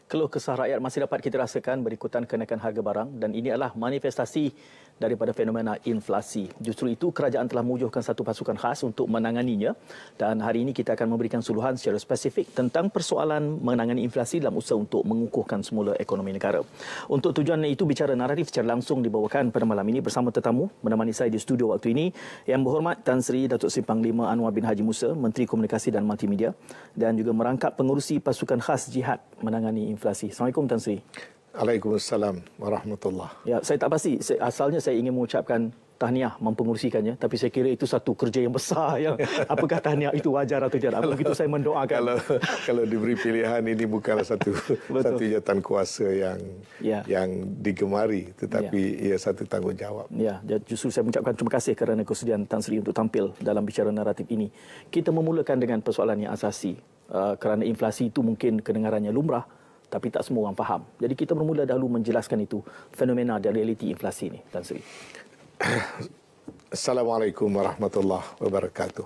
Keluh kesah rakyat masih dapat kita rasakan berikutan kenaikan harga barang dan ini adalah manifestasi daripada fenomena inflasi. Justru itu kerajaan telah mewujudkan satu pasukan khas untuk menanganinya dan hari ini kita akan memberikan suluhan secara spesifik tentang persoalan menangani inflasi dalam usaha untuk mengukuhkan semula ekonomi negara. Untuk tujuan itu bicara naratif secara langsung dibawakan pada malam ini bersama tetamu menemani saya di studio waktu ini Yang Berhormat Tan Sri Datuk Seri Panglima Anwar bin Haji Musa, Menteri Komunikasi dan Multimedia dan juga merangkap pengurusi pasukan khas jihad menangani inflasi. Assalamualaikum Tan Sri. Waalaikumsalam warahmatullahi. Ya, saya tak pasti. Asalnya saya ingin mengucapkan tahniah mempengurusikannya, tapi saya kira itu satu kerja yang besar. Yang apakah tahniah itu wajar atau tidak? Begitu saya mendoakan. Kalau diberi pilihan ini bukanlah satu jawatan kuasa yang digemari, tetapi ia satu tanggungjawab. Ya, justru saya mengucapkan terima kasih kerana kesediaan Tan Sri untuk tampil dalam bicara naratif ini. Kita memulakan dengan persoalan yang asasi. Kerana inflasi itu mungkin kedengarannya lumrah, tapi tak semua orang faham. Jadi kita bermula dahulu menjelaskan itu, fenomena dan realiti inflasi ini, Tan Sri. Assalamualaikum warahmatullahi wabarakatuh.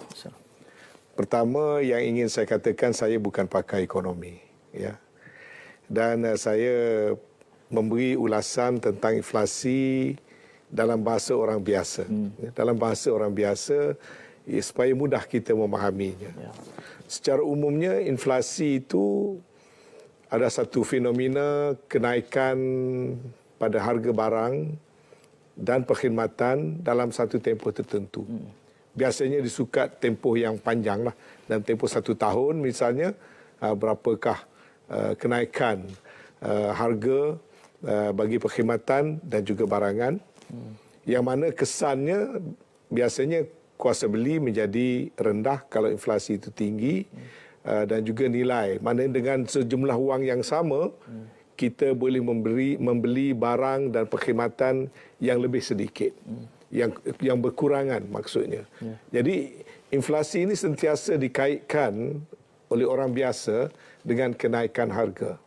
Pertama yang ingin saya katakan, saya bukan pakar ekonomi, ya. Dan saya memberi ulasan tentang inflasi dalam bahasa orang biasa. Dalam bahasa orang biasa, supaya mudah kita memahaminya. Ya. Secara umumnya inflasi itu ada satu fenomena kenaikan pada harga barang dan perkhidmatan dalam satu tempoh tertentu. Biasanya disukat tempoh yang panjang lah. Dalam tempoh 1 tahun misalnya, berapakah kenaikan harga bagi perkhidmatan dan juga barangan. Yang mana kesannya biasanya kuasa beli menjadi rendah kalau inflasi itu tinggi. Dan juga nilai, mana dengan sejumlah wang yang sama kita boleh membeli barang dan perkhidmatan yang lebih sedikit, yang berkurangan maksudnya. Jadi inflasi ini sentiasa dikaitkan oleh orang biasa dengan kenaikan harga.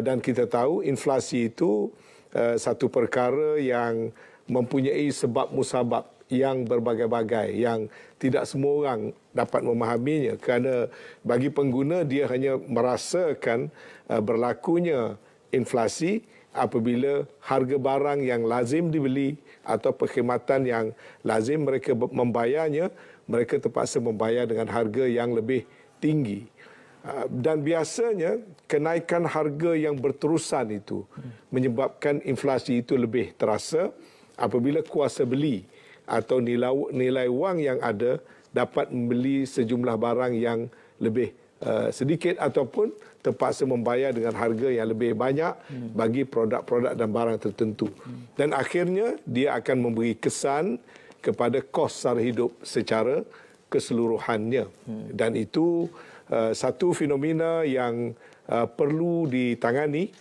Dan kita tahu inflasi itu satu perkara yang mempunyai sebab musabab yang berbagai-bagai, yang tidak semua orang dapat memahaminya, kerana bagi pengguna dia hanya merasakan berlakunya inflasi apabila harga barang yang lazim dibeli atau perkhidmatan yang lazim mereka membayarnya, mereka terpaksa membayar dengan harga yang lebih tinggi. Dan biasanya kenaikan harga yang berterusan itu menyebabkan inflasi itu lebih terasa apabila kuasa beli atau nilai wang yang ada dapat membeli sejumlah barang yang lebih sedikit ataupun terpaksa membayar dengan harga yang lebih banyak bagi produk-produk dan barang tertentu. Dan akhirnya dia akan memberi kesan kepada kos sara hidup secara keseluruhannya. Dan itu satu fenomena yang perlu ditangani.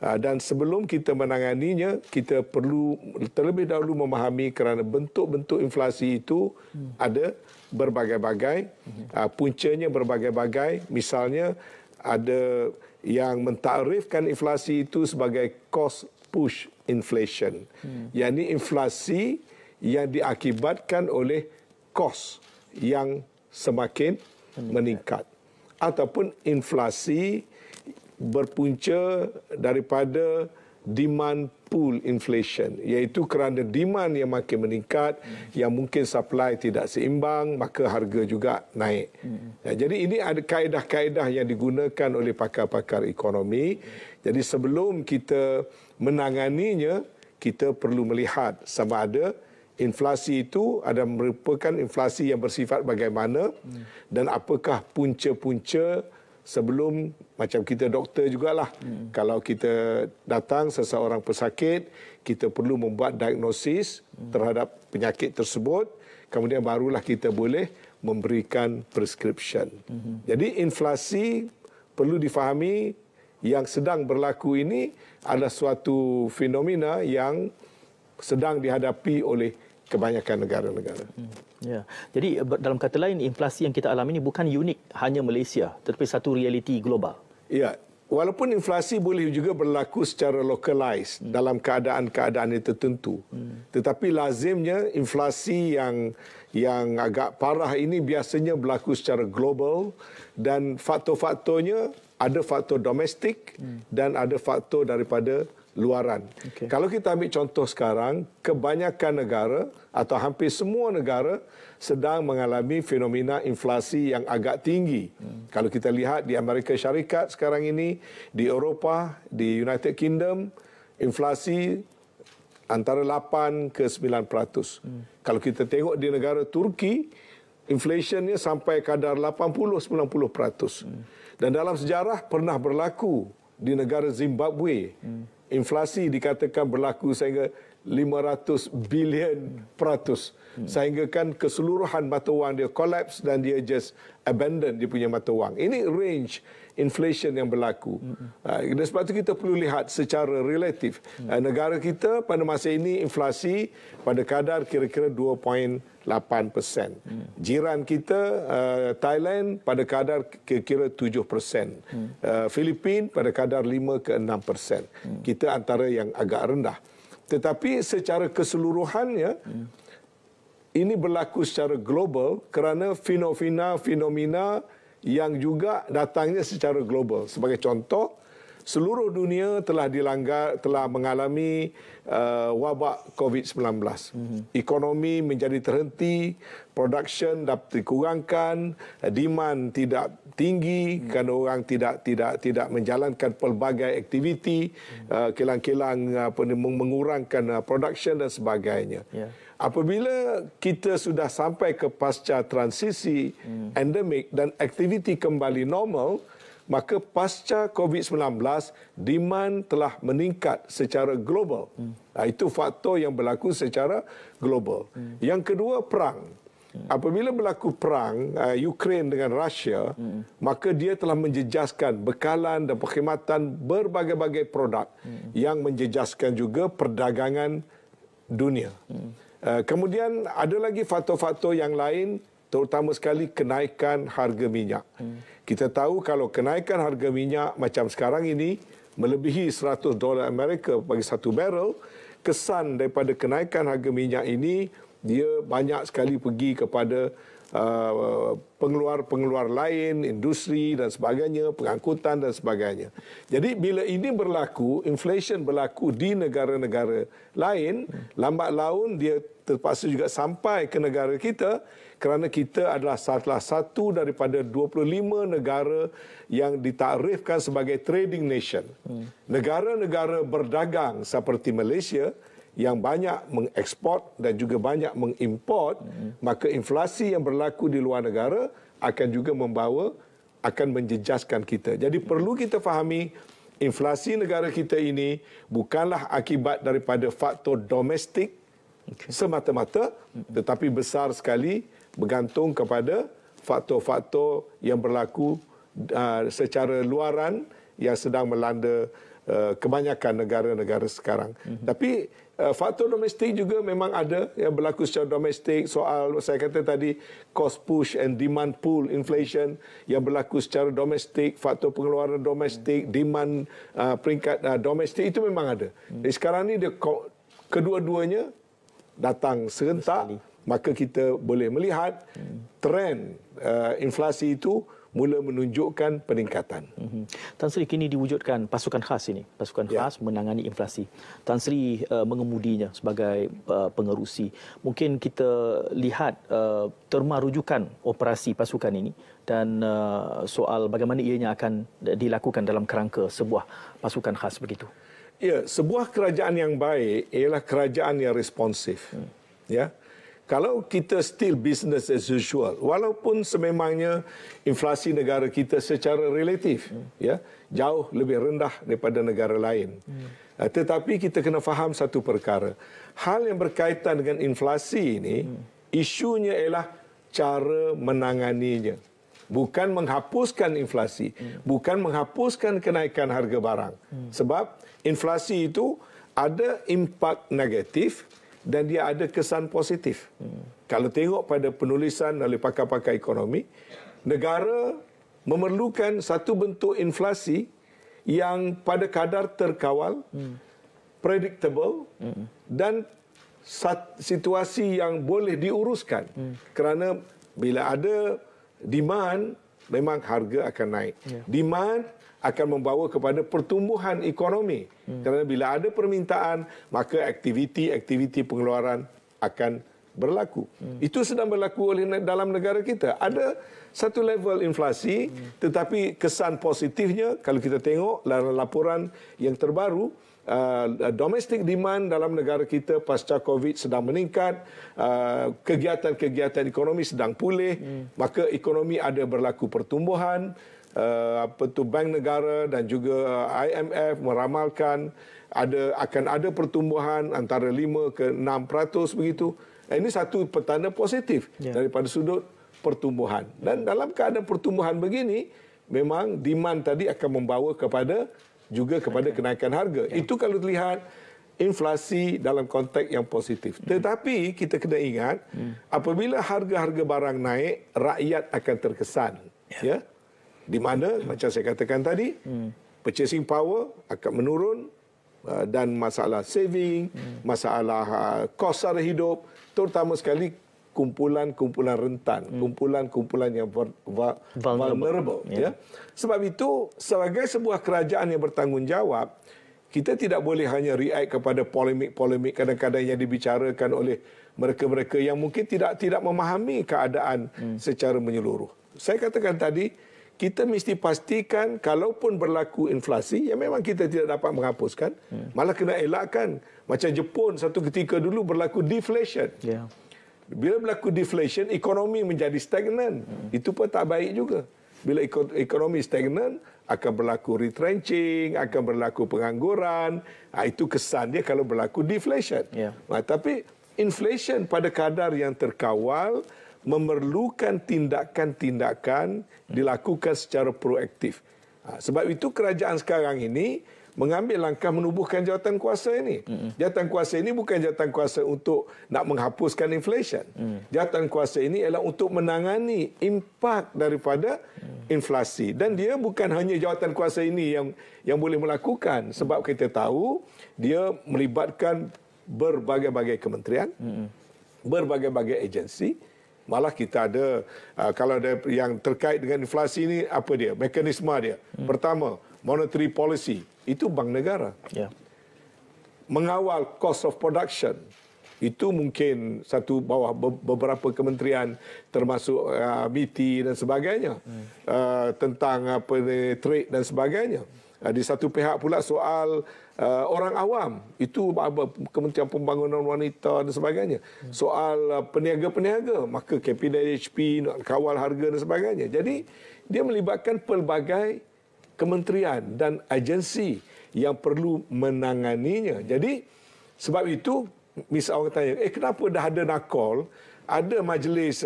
Dan sebelum kita menanganinya, kita perlu terlebih dahulu memahami kerana bentuk-bentuk inflasi itu ada berbagai-bagai, puncanya berbagai-bagai. Misalnya ada yang mentarifkan inflasi itu sebagai cost push inflation, yakni inflasi yang diakibatkan oleh kos yang semakin meningkat, ataupun inflasi berpunca daripada demand pull inflation, iaitu kerana demand yang makin meningkat, yang mungkin supply tidak seimbang, maka harga juga naik. Jadi ini ada kaedah-kaedah yang digunakan oleh pakar-pakar ekonomi. Jadi sebelum kita menanganinya, kita perlu melihat sama ada inflasi itu ada merupakan inflasi yang bersifat bagaimana dan apakah punca-punca sebelum, macam kita doktor jugalah. Kalau kita datang seseorang pesakit, kita perlu membuat diagnosis terhadap penyakit tersebut, kemudian barulah kita boleh memberikan prescription. Jadi inflasi perlu difahami yang sedang berlaku ini adalah suatu fenomena yang sedang dihadapi oleh kebanyakan negara-negara. Ya. Jadi dalam kata lain, inflasi yang kita alami ini bukan unik hanya Malaysia, tetapi satu realiti global. Ya, walaupun inflasi boleh juga berlaku secara localized dalam keadaan-keadaan tertentu. Tetapi lazimnya inflasi yang agak parah ini biasanya berlaku secara global dan faktor-faktornya ada faktor domestik dan ada faktor daripada luaran. Kalau kita ambil contoh sekarang, kebanyakan negara atau hampir semua negara sedang mengalami fenomena inflasi yang agak tinggi. Kalau kita lihat di Amerika Syarikat sekarang ini, di Eropah, di United Kingdom, inflasi antara 8 ke 9%. Kalau kita tengok di negara Turki, inflationnya sampai kadar 80-90%. Dan dalam sejarah pernah berlaku di negara Zimbabwe. Inflasi dikatakan berlaku sehingga 500 bilion peratus. Sehingga kan keseluruhan mata wang dia collapse dan dia just abandon dia punya mata wang. Ini range inflation yang berlaku. Dan sebab itu kita perlu lihat secara relatif. Negara kita pada masa ini inflasi pada kadar kira-kira 2.8%. Jiran kita Thailand pada kadar kira-kira 7%. Filipina pada kadar 5 ke 6%. Kita antara yang agak rendah. Tetapi secara keseluruhannya ini berlaku secara global kerana fenomena yang juga datangnya secara global. Sebagai contoh, seluruh dunia telah mengalami wabak COVID-19. Ekonomi menjadi terhenti, production dapat dikurangkan, demand tidak tinggi kerana orang tidak menjalankan pelbagai aktiviti, kilang-kilang mengurangkan production dan sebagainya. Apabila kita sudah sampai ke pasca transisi endemik dan aktiviti kembali normal, maka pasca COVID-19 demand telah meningkat secara global. Itu faktor yang berlaku secara global. Yang kedua, perang. Apabila berlaku perang Ukraine dengan Rusia, maka dia telah menjejaskan bekalan dan perkhidmatan berbagai-bagai produk yang menjejaskan juga perdagangan dunia. Kemudian ada lagi faktor-faktor yang lain, terutama sekali kenaikan harga minyak. Kita tahu kalau kenaikan harga minyak macam sekarang ini melebihi $100 Amerika bagi satu barrel, kesan daripada kenaikan harga minyak ini dia banyak sekali pergi kepada pengeluar-pengeluar lain, industri dan sebagainya, pengangkutan dan sebagainya. Jadi bila ini berlaku, inflation berlaku di negara-negara lain, lambat laun dia terpaksa juga sampai ke negara kita kerana kita adalah salah satu daripada 25 negara yang ditakrifkan sebagai trading nation. Negara-negara berdagang seperti Malaysia yang banyak mengeksport dan juga banyak mengimport, maka inflasi yang berlaku di luar negara akan juga akan menjejaskan kita. Jadi perlu kita fahami inflasi negara kita ini bukanlah akibat daripada faktor domestik semata-mata, tetapi besar sekali bergantung kepada faktor-faktor yang berlaku secara luaran yang sedang melanda kebanyakan negara-negara sekarang. Tapi faktor domestik juga memang ada yang berlaku secara domestik. Soal saya kata tadi cost push and demand pull inflation yang berlaku secara domestik, faktor pengeluaran domestik, demand peringkat domestik itu memang ada. Jadi sekarang ni kedua-duanya datang serentak, maka kita boleh melihat trend inflasi itu mula menunjukkan peningkatan. Tan Sri, kini diwujudkan pasukan khas ini, pasukan khas menangani inflasi. Tan Sri mengemudinya sebagai pengerusi. Mungkin kita lihat terma rujukan operasi pasukan ini dan soal bagaimana ianya akan dilakukan dalam kerangka sebuah pasukan khas begitu. Ya, sebuah kerajaan yang baik ialah kerajaan yang responsif. Ya. Kalau kita still business as usual, walaupun sememangnya inflasi negara kita secara relatif jauh lebih rendah daripada negara lain. Tetapi kita kena faham satu perkara. Hal yang berkaitan dengan inflasi ini, isunya ialah cara menanganinya. Bukan menghapuskan inflasi, bukan menghapuskan kenaikan harga barang. Sebab inflasi itu ada impak negatif dan dia ada kesan positif. Kalau tengok pada penulisan oleh pakar-pakar ekonomi, negara memerlukan satu bentuk inflasi yang pada kadar terkawal, predictable dan situasi yang boleh diuruskan. Kerana bila ada demand, memang harga akan naik. Demand akan membawa kepada pertumbuhan ekonomi. Kerana bila ada permintaan, maka aktiviti pengeluaran akan berlaku. Itu sedang berlaku oleh dalam negara kita. Ada satu level inflasi, tetapi kesan positifnya kalau kita tengok dalam laporan yang terbaru, domestic demand dalam negara kita pasca COVID sedang meningkat, kegiatan-kegiatan ekonomi sedang pulih, maka ekonomi ada berlaku pertumbuhan. Bank negara dan juga IMF meramalkan akan ada pertumbuhan antara 5 ke 6% begitu. Ini satu petanda positif daripada sudut pertumbuhan. Dan dalam keadaan pertumbuhan begini, memang demand tadi akan membawa kepada kenaikan harga. Itu kalau lihat inflasi dalam konteks yang positif. Tetapi kita kena ingat, apabila harga-harga barang naik, rakyat akan terkesan. Ya. Di mana, macam saya katakan tadi, purchasing power akan menurun, dan masalah saving, masalah kos sara hidup, terutama sekali kumpulan-kumpulan rentan, kumpulan-kumpulan yang vulnerable. Ya. Sebab itu, sebagai sebuah kerajaan yang bertanggungjawab, kita tidak boleh hanya react kepada polemik-polemik kadang-kadang yang dibicarakan oleh mereka-mereka yang mungkin tidak memahami keadaan secara menyeluruh. Saya katakan tadi, kita mesti pastikan kalaupun berlaku inflasi, yang memang kita tidak dapat menghapuskan, malah kena elakkan. Macam Jepun satu ketika dulu berlaku deflation. Bila berlaku deflation, ekonomi menjadi stagnan. Itu pun tak baik juga. Bila ekonomi stagnan, akan berlaku retrenching, akan berlaku pengangguran. Itu kesan dia kalau berlaku deflation. Tapi inflation pada kadar yang terkawal, memerlukan tindakan-tindakan dilakukan secara proaktif. Sebab itu kerajaan sekarang ini mengambil langkah menubuhkan jawatan kuasa ini. Jawatan kuasa ini bukan jawatan kuasa untuk nak menghapuskan inflation. Jawatan kuasa ini ialah untuk menangani impak daripada inflasi. Dan dia bukan hanya jawatan kuasa ini yang boleh melakukan. Sebab kita tahu dia melibatkan berbagai-bagai kementerian, berbagai-bagai agensi. Malah kita ada, kalau ada yang terkait dengan inflasi ini, apa dia? Mekanisme dia. Pertama, monetary policy. Itu bank negara. Mengawal cost of production. Itu mungkin satu bawah beberapa kementerian, termasuk MITI dan sebagainya. Tentang trade dan sebagainya. Di satu pihak pula soal orang awam, itu Kementerian Pembangunan Wanita dan sebagainya. Soal peniaga-peniaga, maka Kabinet HP nak kawal harga dan sebagainya. Jadi dia melibatkan pelbagai kementerian dan agensi yang perlu menanganinya. Jadi sebab itu misal orang tanya, kenapa dah ada NACOL, ada majlis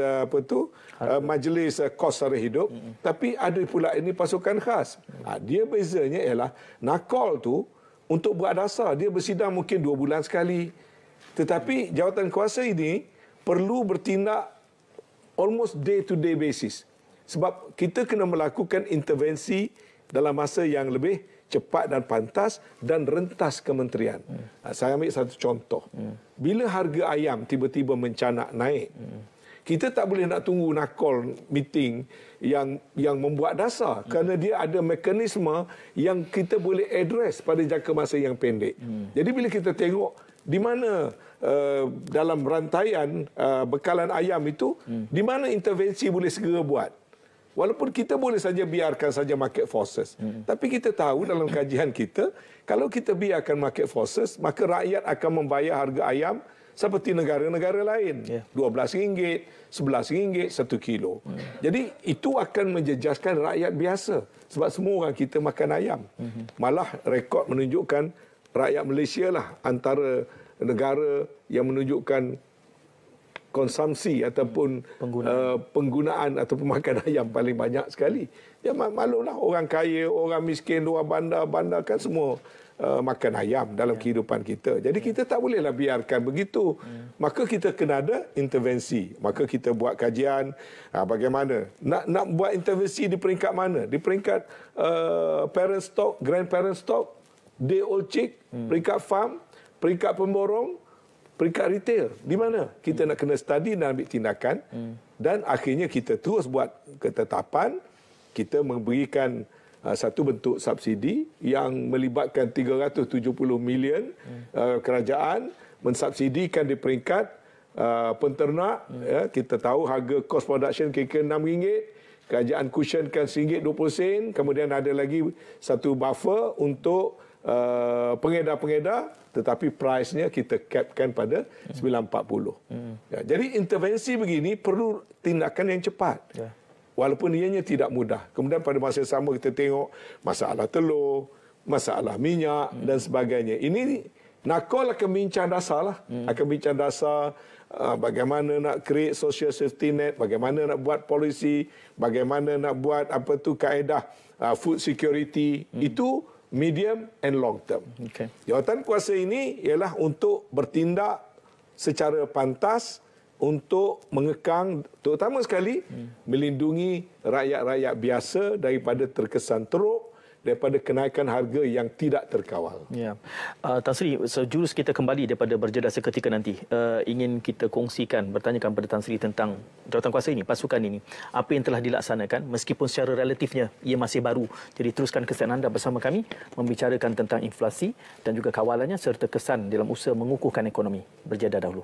majlis kos sara hidup, tapi ada pula ini pasukan khas. Dia bezanya ialah NACOL tu untuk buat dasar, dia bersidang mungkin 2 bulan sekali. Tetapi jawatan kuasa ini perlu bertindak almost day-to-day basis. Sebab kita kena melakukan intervensi dalam masa yang lebih cepat dan pantas dan rentas kementerian. Saya ambil satu contoh. Bila harga ayam tiba-tiba mencanak naik, kita tak boleh nak tunggu NACOL meeting yang membuat dasar, kerana dia ada mekanisme yang kita boleh address pada jangka masa yang pendek. Jadi bila kita tengok di mana dalam rantaian bekalan ayam itu, di mana intervensi boleh segera buat. Walaupun kita boleh saja biarkan saja market forces. Tapi kita tahu dalam kajian kita, kalau kita biarkan market forces, maka rakyat akan membayar harga ayam seperti negara-negara lain. RM12, RM11, 1 kilo. Jadi itu akan menjejaskan rakyat biasa. Sebab semua orang kita makan ayam. Malah rekod menunjukkan rakyat Malaysia lah antara negara yang menunjukkan konsumsi ataupun penggunaan ataupun makan ayam paling banyak sekali. Ya maklumlah, orang kaya, orang miskin, luar bandar kan semua makan ayam dalam kehidupan kita. Jadi kita tak bolehlah biarkan begitu. Maka kita kena ada intervensi. Maka kita buat kajian bagaimana nak buat intervensi di peringkat mana? Di peringkat parent stock, grandparent stock, day old chick, peringkat farm, peringkat pemborong, peringkat retail. Di mana kita nak kena study dan ambil tindakan. Dan akhirnya kita terus buat ketetapan, kita memberikan satu bentuk subsidi yang melibatkan 370 million kerajaan mensubsidikan di peringkat penternak. Kita tahu harga cost production kira-kira RM6, kerajaan cushionkan RM1.20, kemudian ada lagi satu buffer untuk pengedar-pengedar, tetapi price-nya kita capkan pada RM9.40. Jadi intervensi begini perlu tindakan yang cepat. Walaupun ianya tidak mudah. Kemudian pada masa yang sama kita tengok masalah telur, masalah minyak dan sebagainya. Ini Nakol akan bincang dasar lah. Akan bincang dasar bagaimana nak create social safety net, bagaimana nak buat polisi, bagaimana nak buat kaedah food security. Itu medium and long term. Jawatan kuasa ini ialah untuk bertindak secara pantas untuk mengekang, terutama sekali melindungi rakyat-rakyat biasa daripada terkesan teruk, daripada kenaikan harga yang tidak terkawal. Ya, Tan Sri, sejurus kita kembali daripada berjeda seketika nanti, ingin kita kongsikan, bertanyakan kepada Tan Sri tentang jawatan kuasa ini, pasukan ini, apa yang telah dilaksanakan, meskipun secara relatifnya ia masih baru. Jadi teruskan kesan anda bersama kami membicarakan tentang inflasi dan juga kawalannya serta kesan dalam usaha mengukuhkan ekonomi. Berjeda dahulu.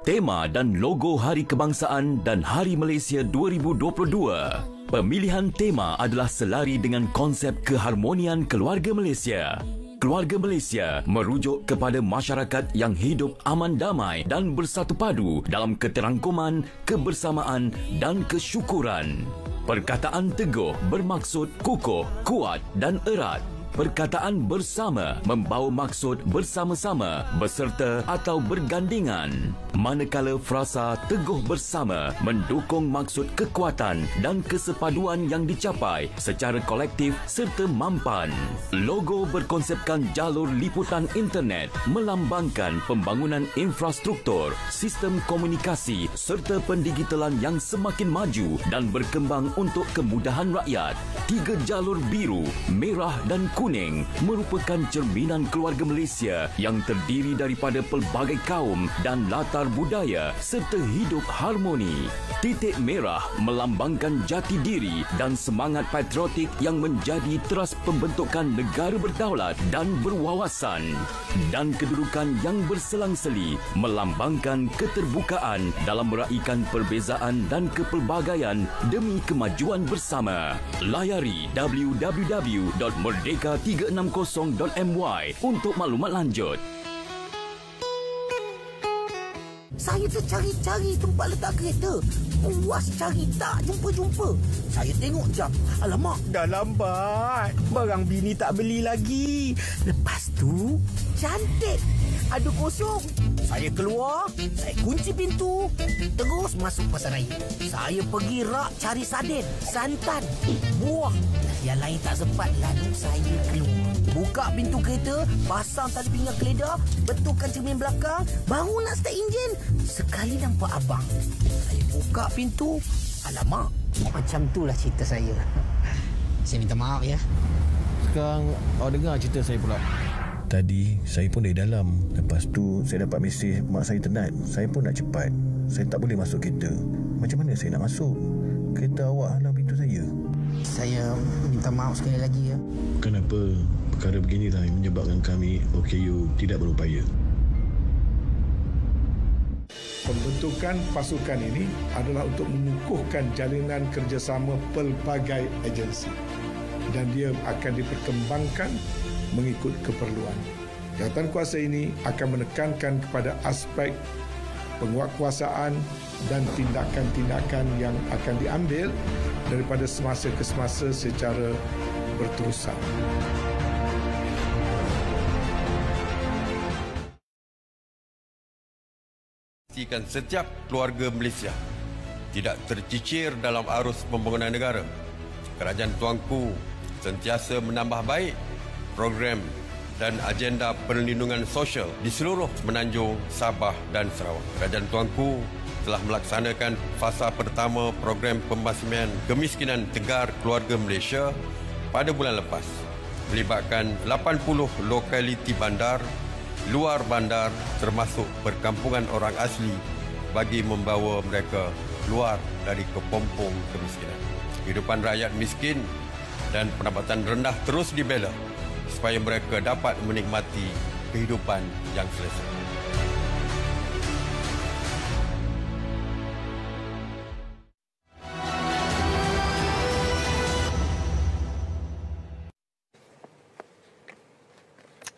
Tema dan logo Hari Kebangsaan dan Hari Malaysia 2022. Pemilihan tema adalah selari dengan konsep keharmonian keluarga Malaysia. Keluarga Malaysia merujuk kepada masyarakat yang hidup aman damai dan bersatu padu dalam keterangkuman, kebersamaan dan kesyukuran. Perkataan teguh bermaksud kukuh, kuat dan erat. Perkataan bersama membawa maksud bersama-sama, berserta atau bergandingan. Manakala frasa teguh bersama mendukung maksud kekuatan dan kesepaduan yang dicapai secara kolektif serta mampan. Logo berkonsepkan jalur liputan internet melambangkan pembangunan infrastruktur, sistem komunikasi serta pendigitalan yang semakin maju dan berkembang untuk kemudahan rakyat. 3 jalur biru, merah dan kuning merupakan cerminan keluarga Malaysia yang terdiri daripada pelbagai kaum dan latar budaya serta hidup harmoni. Titik merah melambangkan jati diri dan semangat patriotik yang menjadi teras pembentukan negara berdaulat dan berwawasan. Dan kedudukan yang berselang-seli melambangkan keterbukaan dalam meraikan perbezaan dan kepelbagaian demi kemajuan bersama. Layari www.merdeka360.my untuk maklumat lanjut. Saya tercari-cari tempat letak kereta. Puas cari tak jumpa-jumpa. Saya tengok jam. Alamak, dah lambat. Barang bini tak beli lagi. Lepas tu, cantik. Ada kosong. Saya keluar, saya kunci pintu. Terus masuk pasar raya. Saya pergi rak cari sarden, santan, buah. Yang lain tak sempat, lalu saya keluar. Buka pintu kereta, pasang tali pinggang keledar, betulkan cermin belakang, baru nak start enjin. Sekali nampak abang. Saya buka pintu, alamak, macam itulah cerita saya. Saya minta maaf ya. Sekarang awak dengar cerita saya pula. Tadi saya pun dari dalam. Lepas tu saya dapat mesej mak saya tenat. Saya pun nak cepat. Saya tak boleh masuk kereta. Macam mana saya nak masuk? Kereta awak halang pintu saya. Saya minta maaf sekali lagi ya. Kenapa perkara beginilah yang menyebabkan kami OKU tidak berupaya? Pembentukan pasukan ini adalah untuk mengukuhkan jalinan kerjasama pelbagai agensi dan dia akan diperkembangkan mengikut keperluan. Jawatan kuasa ini akan menekankan kepada aspek penguatkuasaan dan tindakan-tindakan yang akan diambil daripada semasa ke semasa secara berterusan. Pastikan setiap keluarga Malaysia tidak tercicir dalam arus pembangunan negara. Kerajaan Tuanku sentiasa menambah baik program dan agenda perlindungan sosial di seluruh Semenanjung, Sabah dan Sarawak. Kerajaan Tuanku telah melaksanakan fasa pertama program pembasmian kemiskinan tegar keluarga Malaysia pada bulan lepas, melibatkan 80 lokaliti bandar luar bandar termasuk perkampungan orang asli bagi membawa mereka keluar dari kepompong kemiskinan. Kehidupan rakyat miskin dan pendapatan rendah terus dibela supaya mereka dapat menikmati kehidupan yang selesa.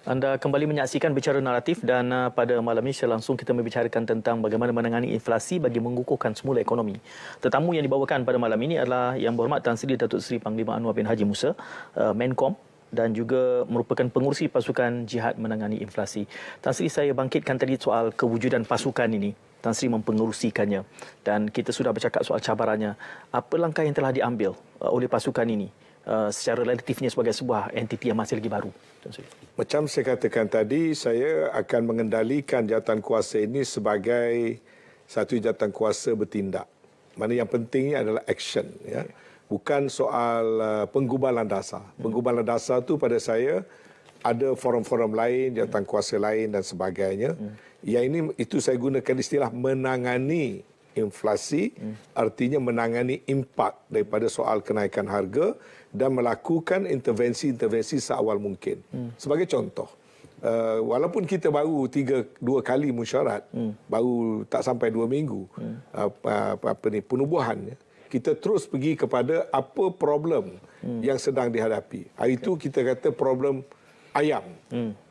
Anda kembali menyaksikan Bicara Naratif dan pada malam ini secara langsung kita membicarakan tentang bagaimana menangani inflasi bagi mengukuhkan semula ekonomi. Tetamu yang dibawakan pada malam ini adalah Yang Berhormat Tan Sri Datuk Seri Panglima Anwar bin Haji Musa, Menkom, dan juga merupakan pengurusi pasukan jihad menangani inflasi. Tan Sri, saya bangkitkan tadi soal kewujudan pasukan ini. Tan Sri mempengerusikannya dan kita sudah bercakap soal cabarannya. Apa langkah yang telah diambil oleh pasukan ini secara relatifnya sebagai sebuah entiti yang masih lagi baru? Macam saya katakan tadi, saya akan mengendalikan jawatan kuasa ini sebagai satu jawatan kuasa bertindak. Mana yang pentingnya adalah action, ya. Bukan soal penggubalan dasar. Penggubalan dasar tu pada saya ada forum-forum lain, jawatan kuasa lain dan sebagainya. Yang ini itu saya gunakan istilah menangani inflasi, artinya menangani impak daripada soal kenaikan harga dan melakukan intervensi-intervensi seawal mungkin. Sebagai contoh, walaupun kita baru 2 kali mesyuarat, baru tak sampai 2 minggu penubuhan, kita terus pergi kepada apa problem yang sedang dihadapi. Hari itu kita kata problem ayam.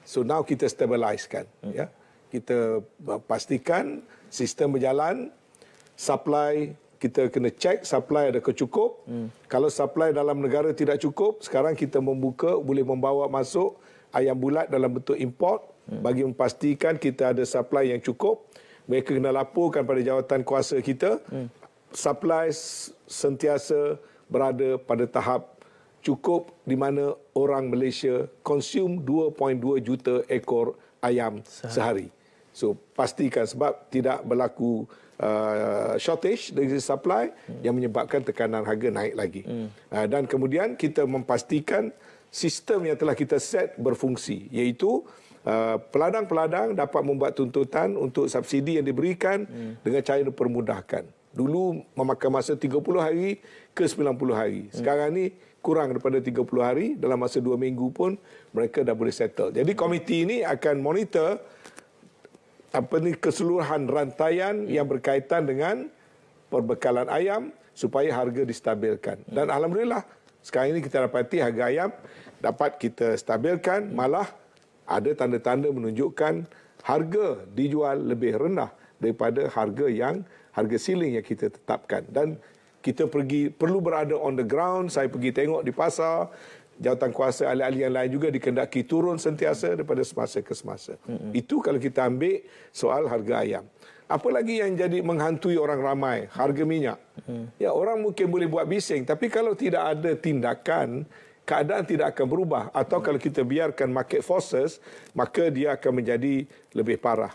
So now kita stabilizekan, ya. Kita pastikan sistem berjalan, supply kita kena cek supply ada cukup. Kalau supply dalam negara tidak cukup, sekarang kita membuka boleh membawa masuk ayam bulat dalam bentuk import bagi memastikan kita ada supply yang cukup. Mereka kena laporkan pada jawatan kuasa kita. Supply sentiasa berada pada tahap cukup di mana orang Malaysia consume 2.2 juta ekor ayam sehari. So pastikan sebab tidak berlaku shortage dari supply yang menyebabkan tekanan harga naik lagi. Dan kemudian kita memastikan sistem yang telah kita set berfungsi, iaitu peladang-peladang dapat membuat tuntutan untuk subsidi yang diberikan dengan cara dipermudahkan. Dulu memakan masa 30 hari ke 90 hari. Sekarang ni kurang daripada 30 hari, dalam masa 2 minggu pun mereka dah boleh settle. Jadi komiti ini akan monitor keseluruhan rantaian yang berkaitan dengan perbekalan ayam supaya harga distabilkan. Dan alhamdulillah sekarang ini kita dapati harga ayam dapat kita stabilkan, malah ada tanda-tanda menunjukkan harga dijual lebih rendah daripada harga ceiling yang kita tetapkan. Dan kita perlu berada on the ground. Saya pergi tengok di pasar. Jawatan kuasa ahli-ahli yang lain juga dikendaki turun sentiasa daripada semasa ke semasa. Itu kalau kita ambil soal harga ayam. Apa lagi yang jadi menghantui orang ramai? Harga minyak. Ya, orang mungkin boleh buat bising, tapi kalau tidak ada tindakan, keadaan tidak akan berubah. Atau kalau kita biarkan market forces, maka dia akan menjadi lebih parah.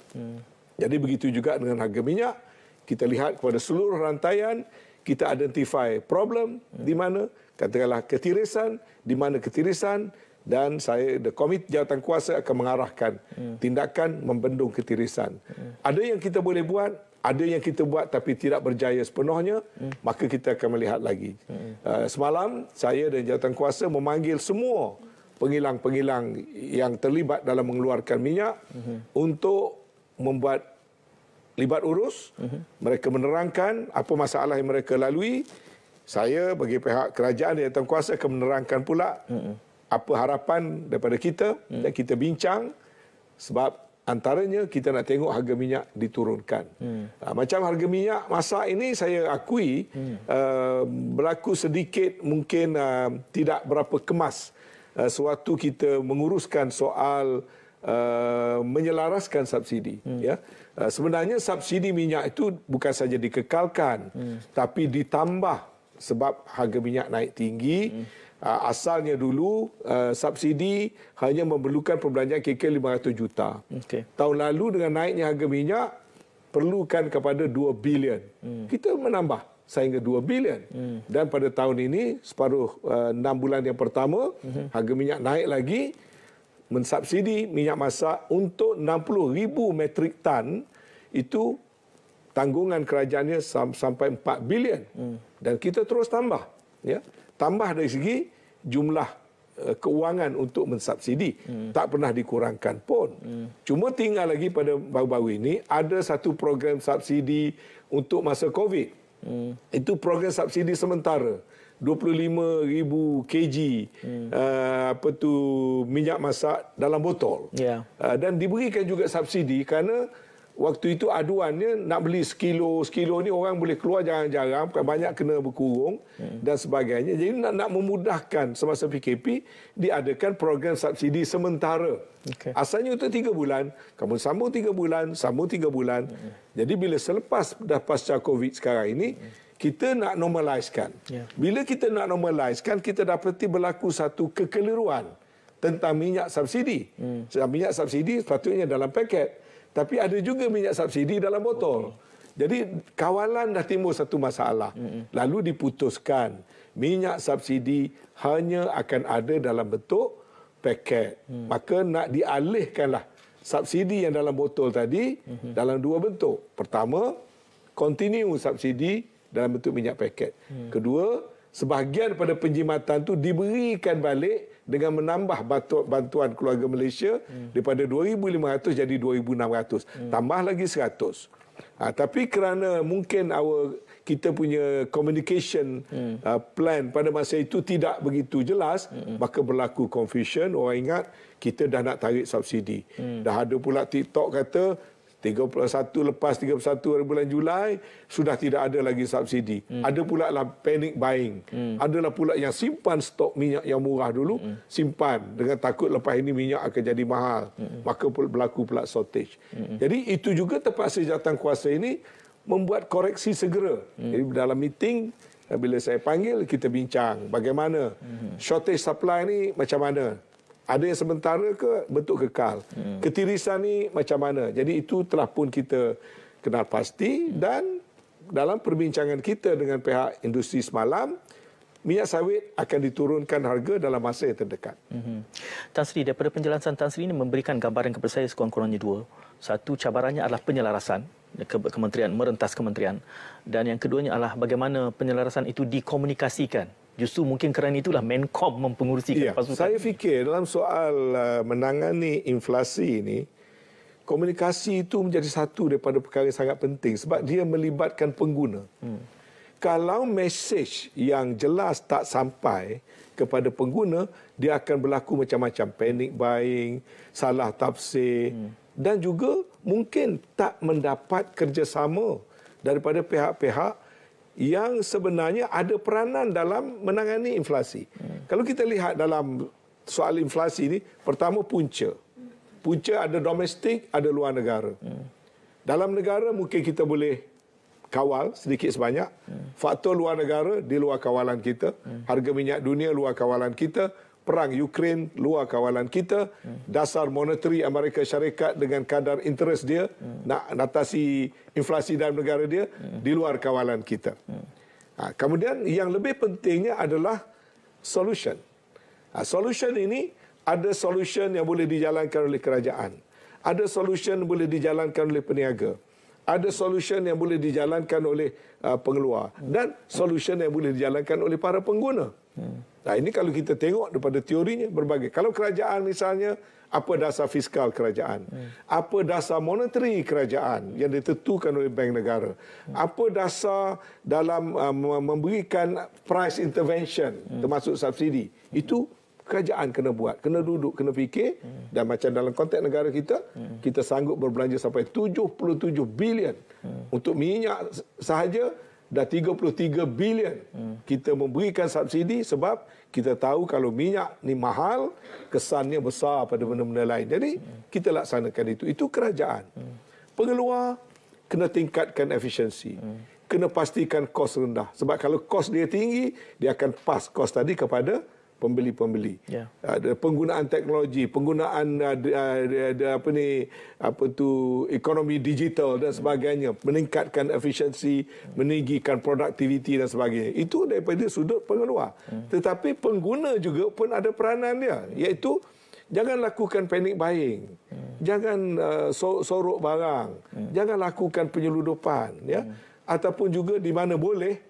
Jadi begitu juga dengan harga minyak. Kita lihat kepada seluruh rantaian, kita identify problem di mana, katakanlah ketirisan, di mana ketirisan, dan komite jawatan kuasa akan mengarahkan tindakan membendung ketirisan. Ada yang kita boleh buat, ada yang kita buat tapi tidak berjaya sepenuhnya, maka kita akan melihat lagi. Semalam saya dan jawatan kuasa memanggil semua pengilang-pengilang yang terlibat dalam mengeluarkan minyak untuk membuat libat urus. Mereka menerangkan apa masalah yang mereka lalui. Saya bagi pihak kerajaan dan jawatan kuasa akan menerangkan pula apa harapan daripada kita dan kita bincang, sebab antaranya kita nak tengok harga minyak diturunkan. Macam harga minyak masak ini saya akui berlaku sedikit mungkin tidak berapa kemas sewaktu kita menguruskan soal menyelaraskan subsidi. Ya. Sebenarnya subsidi minyak itu bukan saja dikekalkan, tapi ditambah sebab harga minyak naik tinggi. Asalnya dulu subsidi hanya memerlukan perbelanjaan kira-kira 500 juta. Tahun lalu dengan naiknya harga minyak perlukan kepada 2 bilion. Kita menambah sehingga 2 bilion. Dan pada tahun ini separuh 6 bulan yang pertama harga minyak naik lagi mensubsidi minyak masak untuk 60,000 metrik tan. Itu tanggungan kerajaannya sampai 4 bilion. Dan kita terus tambah. Ya. Tambah dari segi jumlah keuangan untuk mensubsidi. Tak pernah dikurangkan pun. Cuma tinggal lagi pada baru-baru ini, ada satu program subsidi untuk masa COVID. Itu program subsidi sementara. 25,000 kg minyak masak dalam botol. Yeah. Dan diberikan juga subsidi kerana waktu itu aduannya nak beli sekilo ni orang boleh keluar jarang-jarang, banyak kena berkurung dan sebagainya. Jadi nak memudahkan semasa PKP, diadakan program subsidi sementara. Okay. Asalnya untuk 3 bulan, kamu sambung 3 bulan, sambung 3 bulan. Jadi bila selepas dah pasca COVID sekarang ini, kita nak normalizekan. Yeah. Bila kita nak normalizekan, kita dapati berlaku satu kekeliruan tentang minyak subsidi. Minyak subsidi sepatutnya dalam paket. Tapi ada juga minyak subsidi dalam botol. Jadi kawalan dah timbul satu masalah. Lalu diputuskan minyak subsidi hanya akan ada dalam bentuk paket. Maka nak dialihkanlah subsidi yang dalam botol tadi dalam 2 bentuk. Pertama, continue subsidi dalam bentuk minyak paket. Kedua, sebahagian pada penjimatan tu diberikan balik dengan menambah bantuan keluarga Malaysia daripada 2,500 jadi 2,600. Tambah lagi 100. Tapi kerana mungkin kita punya communication plan pada masa itu tidak begitu jelas, maka berlaku confusion. Orang ingat kita dah nak tarik subsidi. Dah ada pula TikTok kata 31 lepas 31 hari bulan Julai sudah tidak ada lagi subsidi. Ada pula lah panic buying. Adalah pula yang simpan stok minyak yang murah dulu, simpan dengan takut lepas ini minyak akan jadi mahal. Maka berlaku pula shortage. Jadi itu juga terpaksa jawatankuasa ini membuat koreksi segera. Jadi dalam meeting bila saya panggil, kita bincang bagaimana shortage supply ni macam mana. Ada yang sementara ke bentuk kekal. Ketirisan ni macam mana. Jadi itu telah pun kita kenal pasti. Dan dalam perbincangan kita dengan pihak industri semalam, minyak sawit akan diturunkan harga dalam masa yang terdekat. Tan Sri, daripada penjelasan Tan Sri ini memberikan gambaran kepada saya sekurang-kurangnya 2. Satu, cabarannya adalah penyelarasan. Kementerian, merentas kementerian. Dan yang keduanya adalah bagaimana penyelarasan itu dikomunikasikan. Justru mungkin kerana itulah Menkom mempengurusikan pasukan. Saya fikir dalam soal menangani inflasi ini, komunikasi itu menjadi satu daripada perkara yang sangat penting sebab dia melibatkan pengguna. Kalau mesej yang jelas tak sampai kepada pengguna, dia akan berlaku macam-macam. Panic buying, salah tafsir dan juga mungkin tak mendapat kerjasama daripada pihak-pihak yang sebenarnya ada peranan dalam menangani inflasi. Kalau kita lihat dalam soal inflasi ini, pertama punca. Punca ada domestik, ada luar negara. Dalam negara mungkin kita boleh kawal sedikit sebanyak. Faktor luar negara di luar kawalan kita. Harga minyak dunia luar kawalan kita. Perang Ukraine luar kawalan kita. Dasar monetary Amerika Syarikat dengan kadar interest dia nak atasi inflasi dalam negara dia di luar kawalan kita. Kemudian yang lebih pentingnya adalah solution. Solution ini ada solution yang boleh dijalankan oleh kerajaan. Ada solution yang boleh dijalankan oleh peniaga. Ada solution yang boleh dijalankan oleh pengeluar. Dan solution yang boleh dijalankan oleh para pengguna. Nah, ini kalau kita tengok daripada teorinya berbagai. Kalau kerajaan misalnya, apa dasar fiskal kerajaan? Apa dasar monetary kerajaan yang ditentukan oleh bank negara? Apa dasar dalam memberikan price intervention termasuk subsidi? Itu kerajaan kena buat, kena duduk, kena fikir. Dan macam dalam konteks negara kita, kita sanggup berbelanja sampai 77 bilion untuk minyak sahaja. Dah 33 bilion kita memberikan subsidi sebab kita tahu kalau minyak ni mahal, kesannya besar pada benda-benda lain. Jadi kita laksanakan itu. Itu kerajaan. Pengeluar kena tingkatkan efisiensi. Kena pastikan kos rendah. Sebab kalau kos dia tinggi, dia akan pas kos tadi kepada pembeli-pembeli. Penggunaan teknologi, penggunaan ekonomi digital dan sebagainya, meningkatkan efisiensi, meninggikan produktiviti dan sebagainya. Itu daripada sudut pengeluar. Tetapi pengguna juga pun ada peranan dia, iaitu Jangan lakukan panic buying. Jangan sorok barang. Jangan lakukan penyeludupan. Ya? Ataupun juga di mana boleh,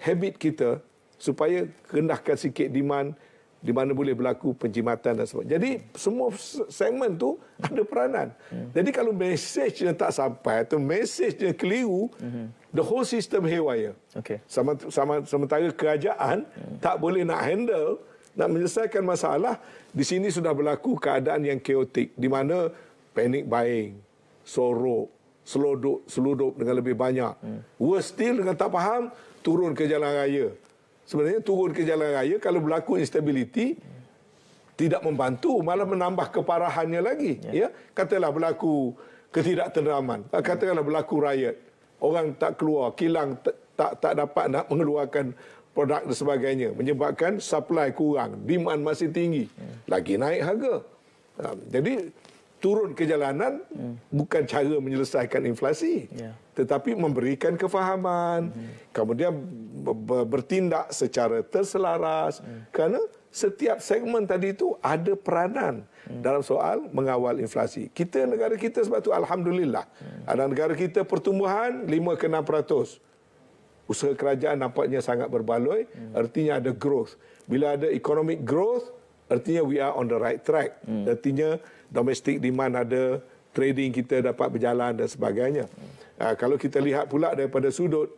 habit kita supaya rendahkan sikit demand, di mana boleh berlaku penjimatan dan sebagainya. Jadi semua segmen tu ada peranan. Jadi kalau mesejnya tak sampai atau mesejnya keliru, the whole system haywire. Okay. Sementara kerajaan tak boleh nak handle, nak menyelesaikan masalah, di sini sudah berlaku keadaan yang chaotic di mana panic buying, sorok, seludup dengan lebih banyak. Worse still, dengan tak faham, turun ke jalan raya. Sebenarnya turun ke jalan raya kalau berlaku instability tidak membantu, malah menambah keparahannya lagi. Ya, katalah berlaku ketidaktenteraman, katalah berlaku riot, orang tak keluar, kilang tak dapat nak mengeluarkan produk dan sebagainya, menyebabkan supply kurang, demand masih tinggi, lagi naik harga. Jadi turun ke jalanan bukan cara menyelesaikan inflasi, tetapi memberikan kefahaman, kemudian bertindak secara terselaras, kerana setiap segmen tadi itu ada peranan dalam soal mengawal inflasi. Negara kita sebab tu alhamdulillah, ada negara kita pertumbuhan 5 ke 6%. Usaha kerajaan nampaknya sangat berbaloi, artinya ada growth. Bila ada economic growth, artinya we are on the right track. Artinya domestic demand ada, trading kita dapat berjalan dan sebagainya. Kalau kita lihat pula daripada sudut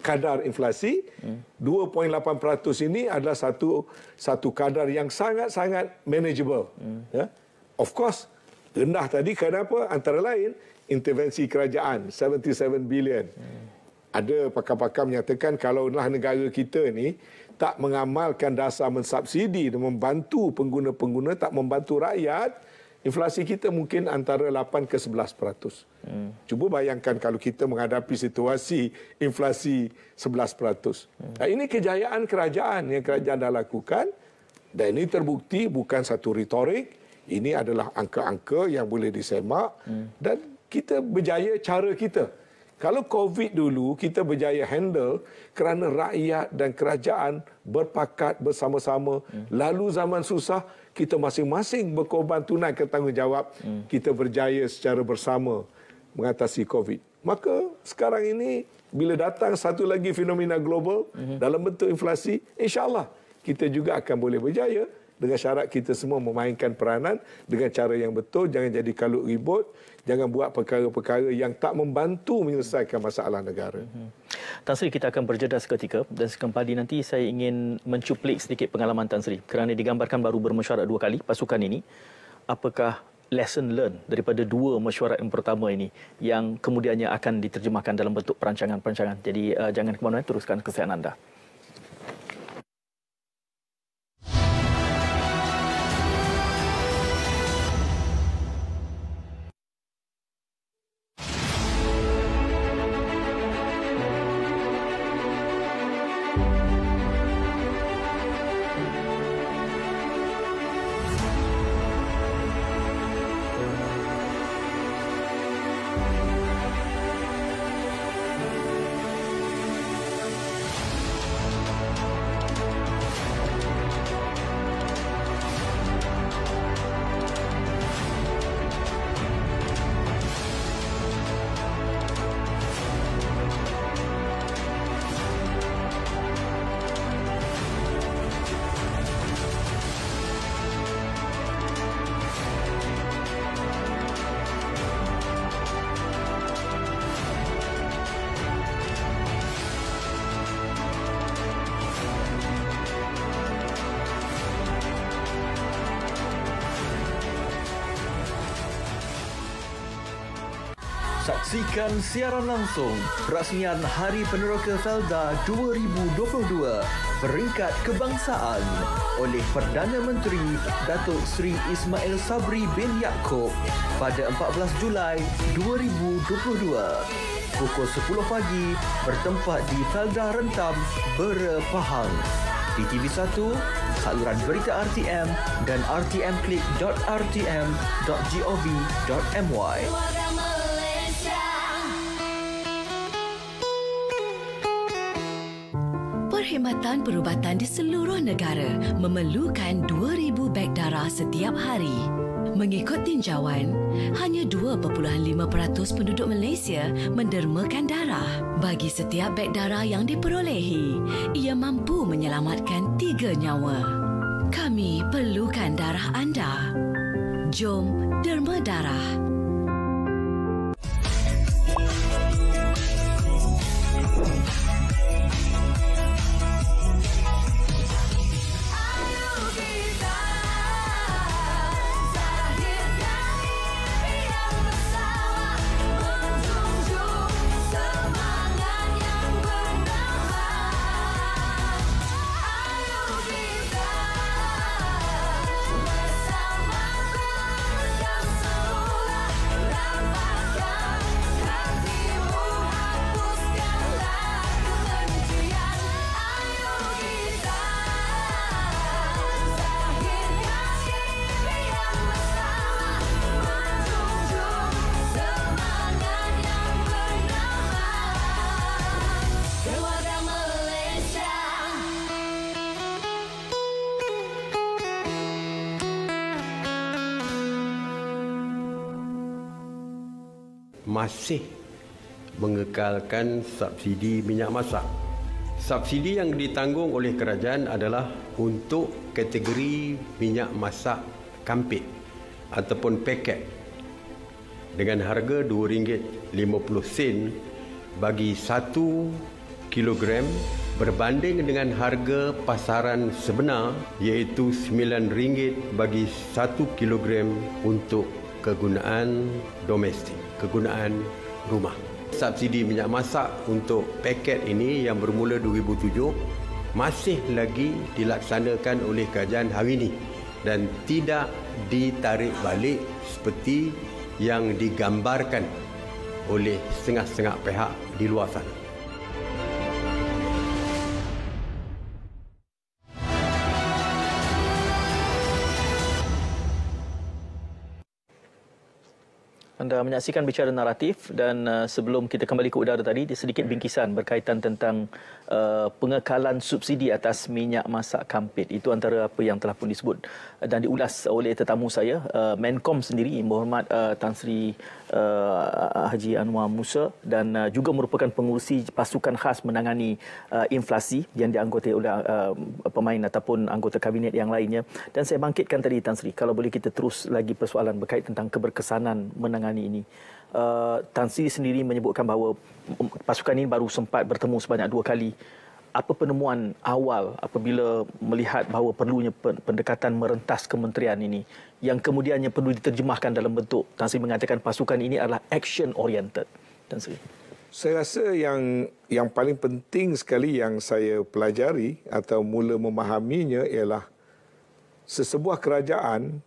kadar inflasi, 2.8% ini adalah satu kadar yang sangat-sangat manageable. Ya? Of course, rendah tadi kenapa? Antara lain intervensi kerajaan 77 bilion. Ada pakar-pakar menyatakan kalaulah negara kita ni tak mengamalkan dasar mensubsidi dan membantu pengguna-pengguna, tak membantu rakyat, inflasi kita mungkin antara 8 ke 11%. Cuba bayangkan kalau kita menghadapi situasi inflasi 11%. Ini kejayaan kerajaan yang kerajaan dah lakukan, dan ini terbukti bukan satu retorik, ini adalah angka-angka yang boleh disemak, dan kita berjaya cara kita. Kalau COVID dulu, kita berjaya handle kerana rakyat dan kerajaan berpakat bersama-sama. Lalu zaman susah, kita masing-masing berkorban tunaikan tanggungjawab. Kita berjaya secara bersama mengatasi COVID. Maka sekarang ini, bila datang satu lagi fenomena global dalam bentuk inflasi, insya-Allah kita juga akan boleh berjaya dengan syarat kita semua memainkan peranan dengan cara yang betul. Jangan jadi kalut ribut. Jangan buat perkara-perkara yang tak membantu menyelesaikan masalah negara. Tan Sri, kita akan berjeda seketika dan sekembali nanti saya ingin mencuplik sedikit pengalaman Tan Sri kerana digambarkan baru bermesyuarat 2 kali pasukan ini. Apakah lesson learned daripada 2 mesyuarat yang pertama ini yang kemudiannya akan diterjemahkan dalam bentuk perancangan-perancangan. Jadi jangan ke mana-mana, teruskan kesihatan anda. Saksikan siaran langsung perasmian Hari Peneroka Felda 2022 Peringkat Kebangsaan oleh Perdana Menteri Datuk Seri Ismail Sabri bin Yaakob pada 14 Julai 2022. Pukul 10 pagi bertempat di Felda Rentam, Bera, Pahang. Di TV1, saluran berita RTM dan rtmklik.rtm.gov.my. Perkhidmatan perubatan di seluruh negara memerlukan 2,000 beg darah setiap hari. Mengikut tinjauan, hanya 2.5% penduduk Malaysia mendermakan darah. Bagi setiap beg darah yang diperolehi, ia mampu menyelamatkan 3 nyawa. Kami perlukan darah anda. Jom derma darah. Masih mengekalkan subsidi minyak masak. Subsidi yang ditanggung oleh kerajaan adalah untuk kategori minyak masak kampit ataupun paket dengan harga RM2.50 bagi 1 kilogram berbanding dengan harga pasaran sebenar iaitu RM9 bagi 1 kilogram untuk kegunaan domestik, kegunaan rumah. Subsidi minyak masak untuk paket ini yang bermula 2007 masih lagi dilaksanakan oleh kerajaan hari ini dan tidak ditarik balik seperti yang digambarkan oleh setengah-setengah pihak di luar sana. Anda menyaksikan Bicara Naratif dan sebelum kita kembali ke udara tadi, sedikit bingkisan berkaitan tentang pengekalan subsidi atas minyak masak kampit. Itu antara apa yang telah pun disebut dan diulas oleh tetamu saya, Menkom sendiri, Berhormat Tan Sri Haji Anwar Musa, dan juga merupakan pengurusi pasukan khas menangani inflasi yang dianggotai oleh pemain ataupun anggota kabinet yang lainnya. Dan saya bangkitkan tadi, Tan Sri, kalau boleh kita terus lagi persoalan berkait tentang keberkesanan menangani ini. Tan Sri sendiri menyebutkan bahawa pasukan ini baru sempat bertemu sebanyak 2 kali. Apa penemuan awal apabila melihat bahawa perlunya pendekatan merentas kementerian ini yang kemudiannya perlu diterjemahkan dalam bentuk, Tan Sri mengatakan pasukan ini adalah action oriented. Tan Sri, saya rasa yang paling penting sekali yang saya pelajari atau mula memahaminya ialah sesebuah kerajaan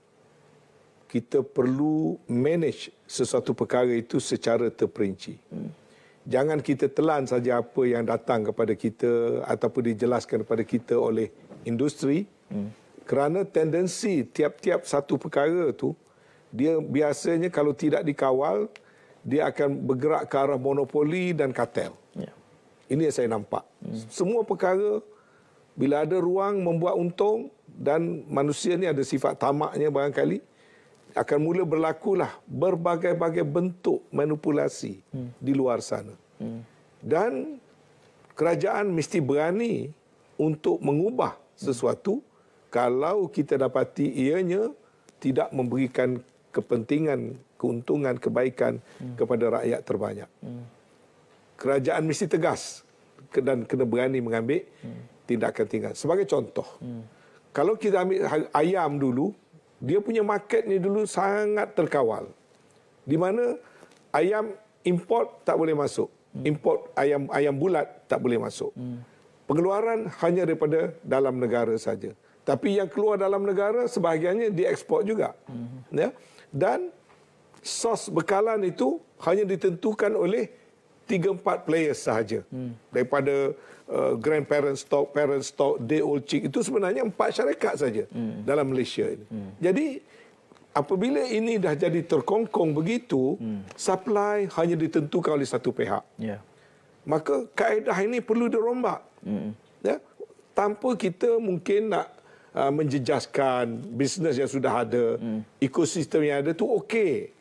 kita perlu manage sesuatu perkara itu secara terperinci. Jangan kita telan saja apa yang datang kepada kita ataupun dijelaskan kepada kita oleh industri. Kerana tendensi tiap-tiap satu perkara itu, dia biasanya kalau tidak dikawal, dia akan bergerak ke arah monopoli dan kartel. Ini yang saya nampak. Semua perkara, bila ada ruang membuat untung dan manusia ni ada sifat tamaknya barangkali, akan mula berlakulah berbagai-bagai bentuk manipulasi di luar sana. Dan kerajaan mesti berani untuk mengubah sesuatu kalau kita dapati ianya tidak memberikan kepentingan, keuntungan, kebaikan kepada rakyat terbanyak. Kerajaan mesti tegas dan kena berani mengambil tindakan-tindakan. Sebagai contoh, kalau kita ambil ayam dulu, dia punya market ni dulu sangat terkawal. Di mana ayam import tak boleh masuk. Import ayam bulat tak boleh masuk. Pengeluaran hanya daripada dalam negara saja. Tapi yang keluar dalam negara sebahagiannya dieksport juga. Ya? Dan sos bekalan itu hanya ditentukan oleh 3-4 players sahaja. Daripada grandparent stock, parent stock, day old chick, itu sebenarnya 4 syarikat saja dalam Malaysia ini. Jadi apabila ini dah jadi terkongkong begitu, supply hanya ditentukan oleh satu pihak. Maka kaedah ini perlu dirombak. Ya? tanpa kita mungkin nak menjejaskan bisnes yang sudah ada, ekosistem yang ada tu okey.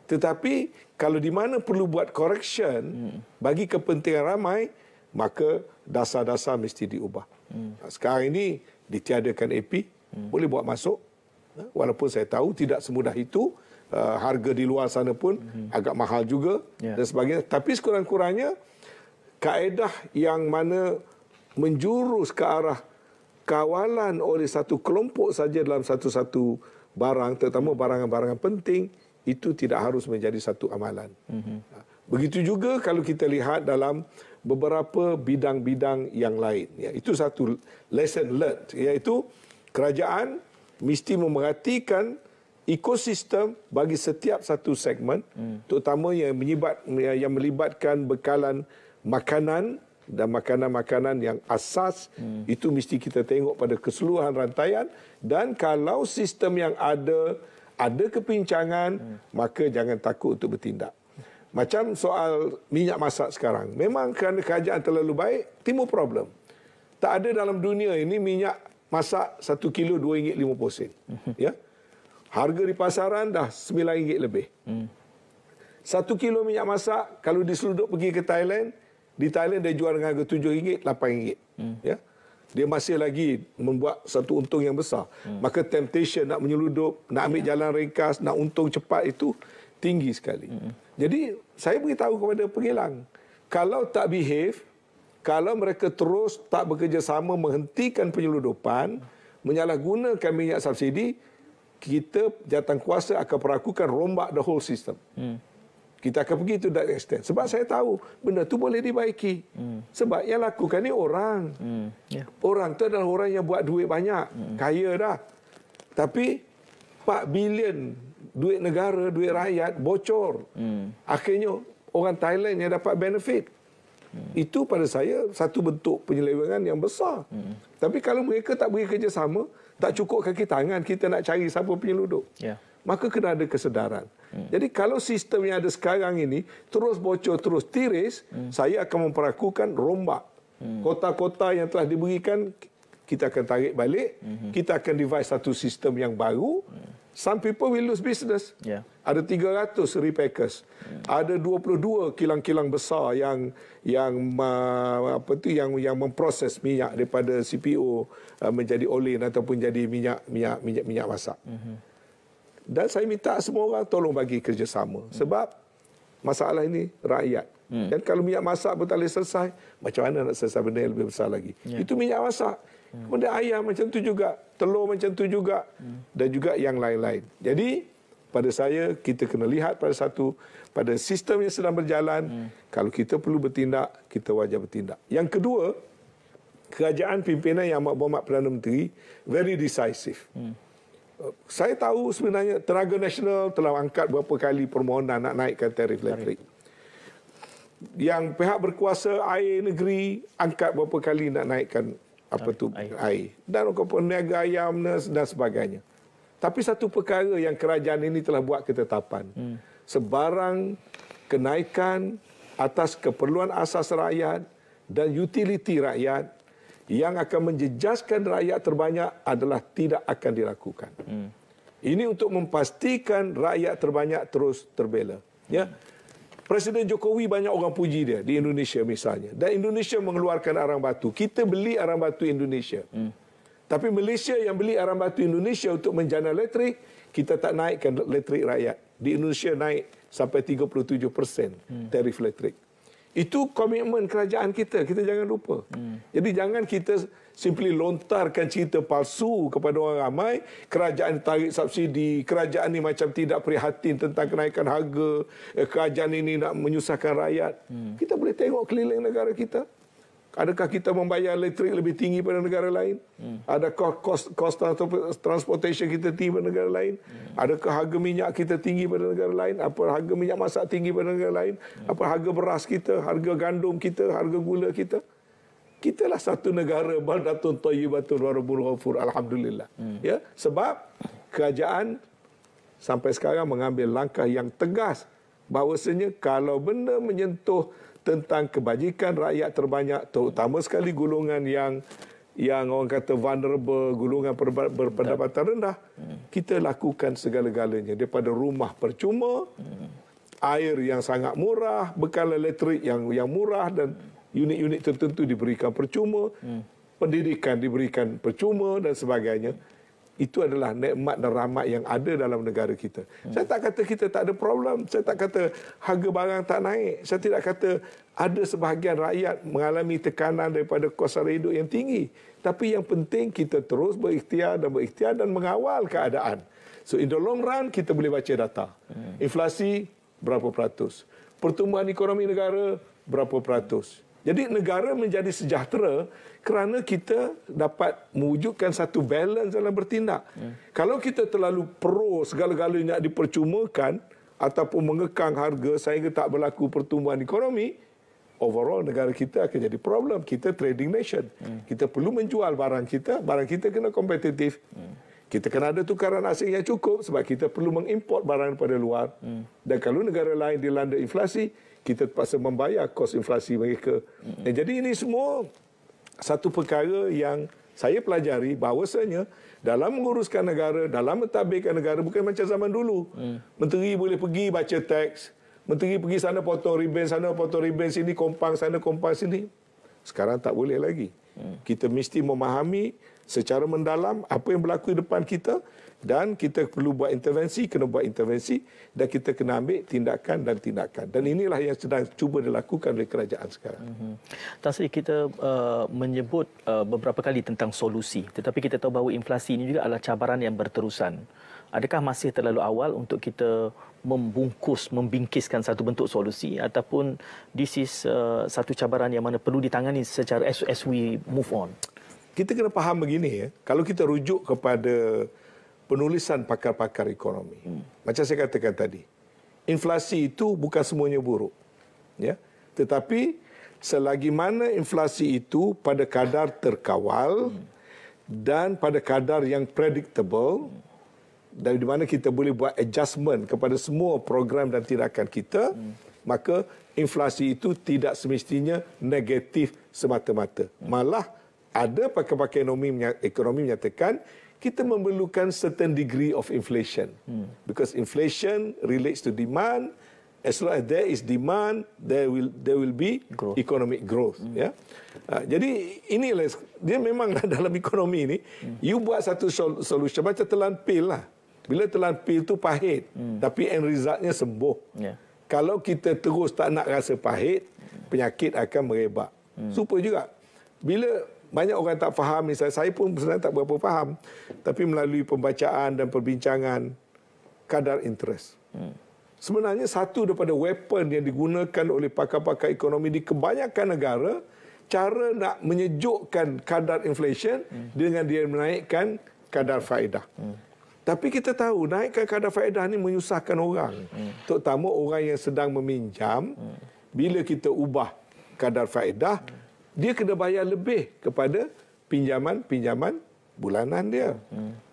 Tetapi kalau di mana perlu buat correction bagi kepentingan ramai, maka dasar-dasar mesti diubah. Sekarang ini ditiadakan AP, boleh buat masuk. Walaupun saya tahu tidak semudah itu, harga di luar sana pun agak mahal juga dan sebagainya. Tapi sekurang-kurangnya kaedah yang mana menjurus ke arah kawalan oleh satu kelompok saja dalam satu-satu barang, terutama barangan-barangan penting, itu tidak harus menjadi satu amalan. Begitu juga kalau kita lihat dalam beberapa bidang-bidang yang lain. Ya, itu satu lesson learned, iaitu kerajaan mesti memerhatikan ekosistem bagi setiap satu segmen, terutama yang melibatkan bekalan makanan dan makanan-makanan yang asas, itu mesti kita tengok pada keseluruhan rantaian. Dan kalau sistem yang ada kepincangan, maka jangan takut untuk bertindak. Macam soal minyak masak sekarang, memang kerana kerajaan terlalu baik, timbul problem. Tak ada dalam dunia ini minyak masak 1 kilo RM2.50. Ya? Harga di pasaran dah RM9 lebih. 1 kilo minyak masak, kalau diseluduk pergi ke Thailand, di Thailand dia jual dengan harga RM7, RM8. Ya? Dia masih lagi membuat satu untung yang besar. Maka temptation nak menyeludup, nak ambil jalan ringkas, nak untung cepat itu tinggi sekali. Jadi saya beritahu kepada pengilang, kalau tak behave, kalau mereka terus tak bekerjasama menghentikan penyeludupan, menyalahgunakan minyak subsidi, kita jawatankuasa akan melakukan rombak the whole system. Kita akan pergi to that extent. Sebab saya tahu benda tu boleh dibaiki. Sebab yang lakukan ni orang. Orang tu adalah orang yang buat duit banyak. Kaya dah. Tapi 4 bilion duit negara, duit rakyat bocor. Akhirnya orang Thailand yang dapat benefit. Itu pada saya satu bentuk penyelewengan yang besar. Tapi kalau mereka tak beri kerjasama, tak cukup kaki tangan kita nak cari siapa penyelundup. Maka kena ada kesedaran. Jadi kalau sistem yang ada sekarang ini terus bocor, terus tiris, saya akan memperlakukan rombak. Kota-kota yang telah diberikan, kita akan tarik balik. Kita akan devise satu sistem yang baru. Some people will lose business. Ada 300 repackers. Ada 22 kilang-kilang besar yang memproses minyak daripada CPO menjadi olein ataupun jadi minyak masak. Dan saya minta semua orang tolong bagi kerjasama. Sebab masalah ini rakyat. Dan kalau minyak masak pun tak boleh selesai, macam mana nak selesai benda yang lebih besar lagi? Itu minyak masak. Kemudian ayam macam tu juga, telur macam tu juga, dan juga yang lain-lain. Jadi pada saya, kita kena lihat pada sistem yang sedang berjalan. Kalau kita perlu bertindak, kita wajar bertindak. Yang kedua, kerajaan pimpinan Yang Amat Berhormat Perdana Menteri very decisive. Saya tahu sebenarnya Tenaga Nasional telah angkat berapa kali permohonan nak naikkan tarif elektrik. Yang pihak berkuasa air negeri angkat berapa kali nak naikkan air. Dan peniaga ayam dan sebagainya. Tapi satu perkara yang kerajaan ini telah buat ketetapan. Sebarang kenaikan atas keperluan asas rakyat dan utility rakyat yang akan menjejaskan rakyat terbanyak adalah tidak akan dilakukan. Ini untuk memastikan rakyat terbanyak terus terbela. Ya. Presiden Jokowi banyak orang puji dia di Indonesia misalnya. Dan Indonesia mengeluarkan arang batu. Kita beli arang batu Indonesia. Tapi Malaysia yang beli arang batu Indonesia untuk menjana elektrik, kita tak naikkan elektrik rakyat. Di Indonesia naik sampai 37% tarif elektrik. Itu komitmen kerajaan kita. Kita jangan lupa. Jadi jangan kita simply lontarkan cerita palsu kepada orang ramai. Kerajaan tarik subsidi. Kerajaan ini macam tidak prihatin tentang kenaikan harga. Kerajaan ini nak menyusahkan rakyat. Kita boleh tengok keliling negara kita. Adakah kita membayar elektrik lebih tinggi pada negara lain? Adakah kos transportation kita tinggi pada negara lain? Adakah harga minyak kita tinggi pada negara lain? Apa harga minyak masak tinggi pada negara lain? Apa harga beras kita, harga gandum kita, harga gula kita? Kitalah satu negara baldatun thayyibatun wa rabbul ghafur, alhamdulillah. Ya, sebab kerajaan sampai sekarang mengambil langkah yang tegas bahawasanya kalau benda menyentuh tentang kebajikan rakyat terbanyak, terutama sekali golongan yang orang kata vulnerable, golongan berpendapatan rendah, kita lakukan segala-galanya. Daripada rumah percuma, air yang sangat murah, bekal elektrik yang murah dan unit-unit tertentu diberikan percuma, pendidikan diberikan percuma dan sebagainya. Itu adalah nikmat dan rahmat yang ada dalam negara kita. Saya tak kata kita tak ada problem. Saya tak kata harga barang tak naik. Saya tidak kata ada sebahagian rakyat mengalami tekanan daripada kos sara hidup yang tinggi. Tapi yang penting kita terus berikhtiar dan mengawal keadaan. So in the long run kita boleh baca data. Inflasi berapa peratus. Pertumbuhan ekonomi negara berapa peratus. Jadi negara menjadi sejahtera kerana kita dapat mewujudkan satu balance dalam bertindak. Kalau kita terlalu pro segala-galanya dipercumakan ataupun mengekang harga sehingga tak berlaku pertumbuhan ekonomi, overall negara kita akan jadi problem. Kita trading nation. Kita perlu menjual barang kita kena kompetitif. Kita kena ada tukaran asing yang cukup sebab kita perlu mengimport barang daripada luar. Dan kalau negara lain dilanda inflasi, kita terpaksa membayar kos inflasi mereka. Jadi ini semua satu perkara yang saya pelajari bahawasanya dalam menguruskan negara, dalam mentadbirkan negara bukan macam zaman dulu. Menteri boleh pergi baca teks, menteri pergi sana potong riben sini, kompang sana, kompang sini. Sekarang tak boleh lagi. Kita mesti memahami secara mendalam apa yang berlaku di depan kita dan kita perlu buat intervensi, kena buat intervensi dan kita kena ambil tindakan. Dan inilah yang sedang cuba dilakukan oleh kerajaan sekarang. Tan Sri, kita menyebut beberapa kali tentang solusi, tetapi kita tahu bahawa inflasi ini juga adalah cabaran yang berterusan. Adakah masih terlalu awal untuk kita membingkiskan satu bentuk solusi ataupun this is satu cabaran yang mana perlu ditangani secara as we move on? Kita kena faham begini ya. Kalau kita rujuk kepada penulisan pakar-pakar ekonomi. Macam saya katakan tadi, inflasi itu bukan semuanya buruk. Ya. Tetapi selagi mana inflasi itu pada kadar terkawal dan pada kadar yang predictable, dan di mana kita boleh buat adjustment kepada semua program dan tindakan kita, maka inflasi itu tidak semestinya negatif semata-mata. Malah ada pakar-pakar ekonomi menyatakan kita memerlukan certain degree of inflation. Because inflation relates to demand. As long as there is demand, there will be growth. Economic growth. Ya. Jadi inilah dia memang dalam ekonomi ini, you buat satu solution macam telan pil lah. Bila telan pil tu pahit, tapi end resultnya sembuh. Kalau kita terus tak nak rasa pahit, penyakit akan merebak. Supaya juga bila banyak orang tak faham, misalnya saya pun sebenarnya tak berapa faham, tapi melalui pembacaan dan perbincangan kadar interest. Sebenarnya satu daripada weapon yang digunakan oleh pakar-pakar ekonomi di kebanyakan negara, cara nak menyejukkan kadar inflation dengan dia menaikkan kadar faedah. Tapi kita tahu naikkan kadar faedah ni menyusahkan orang. Terutama orang yang sedang meminjam. Bila kita ubah kadar faedah, dia kena bayar lebih kepada pinjaman bulanan dia.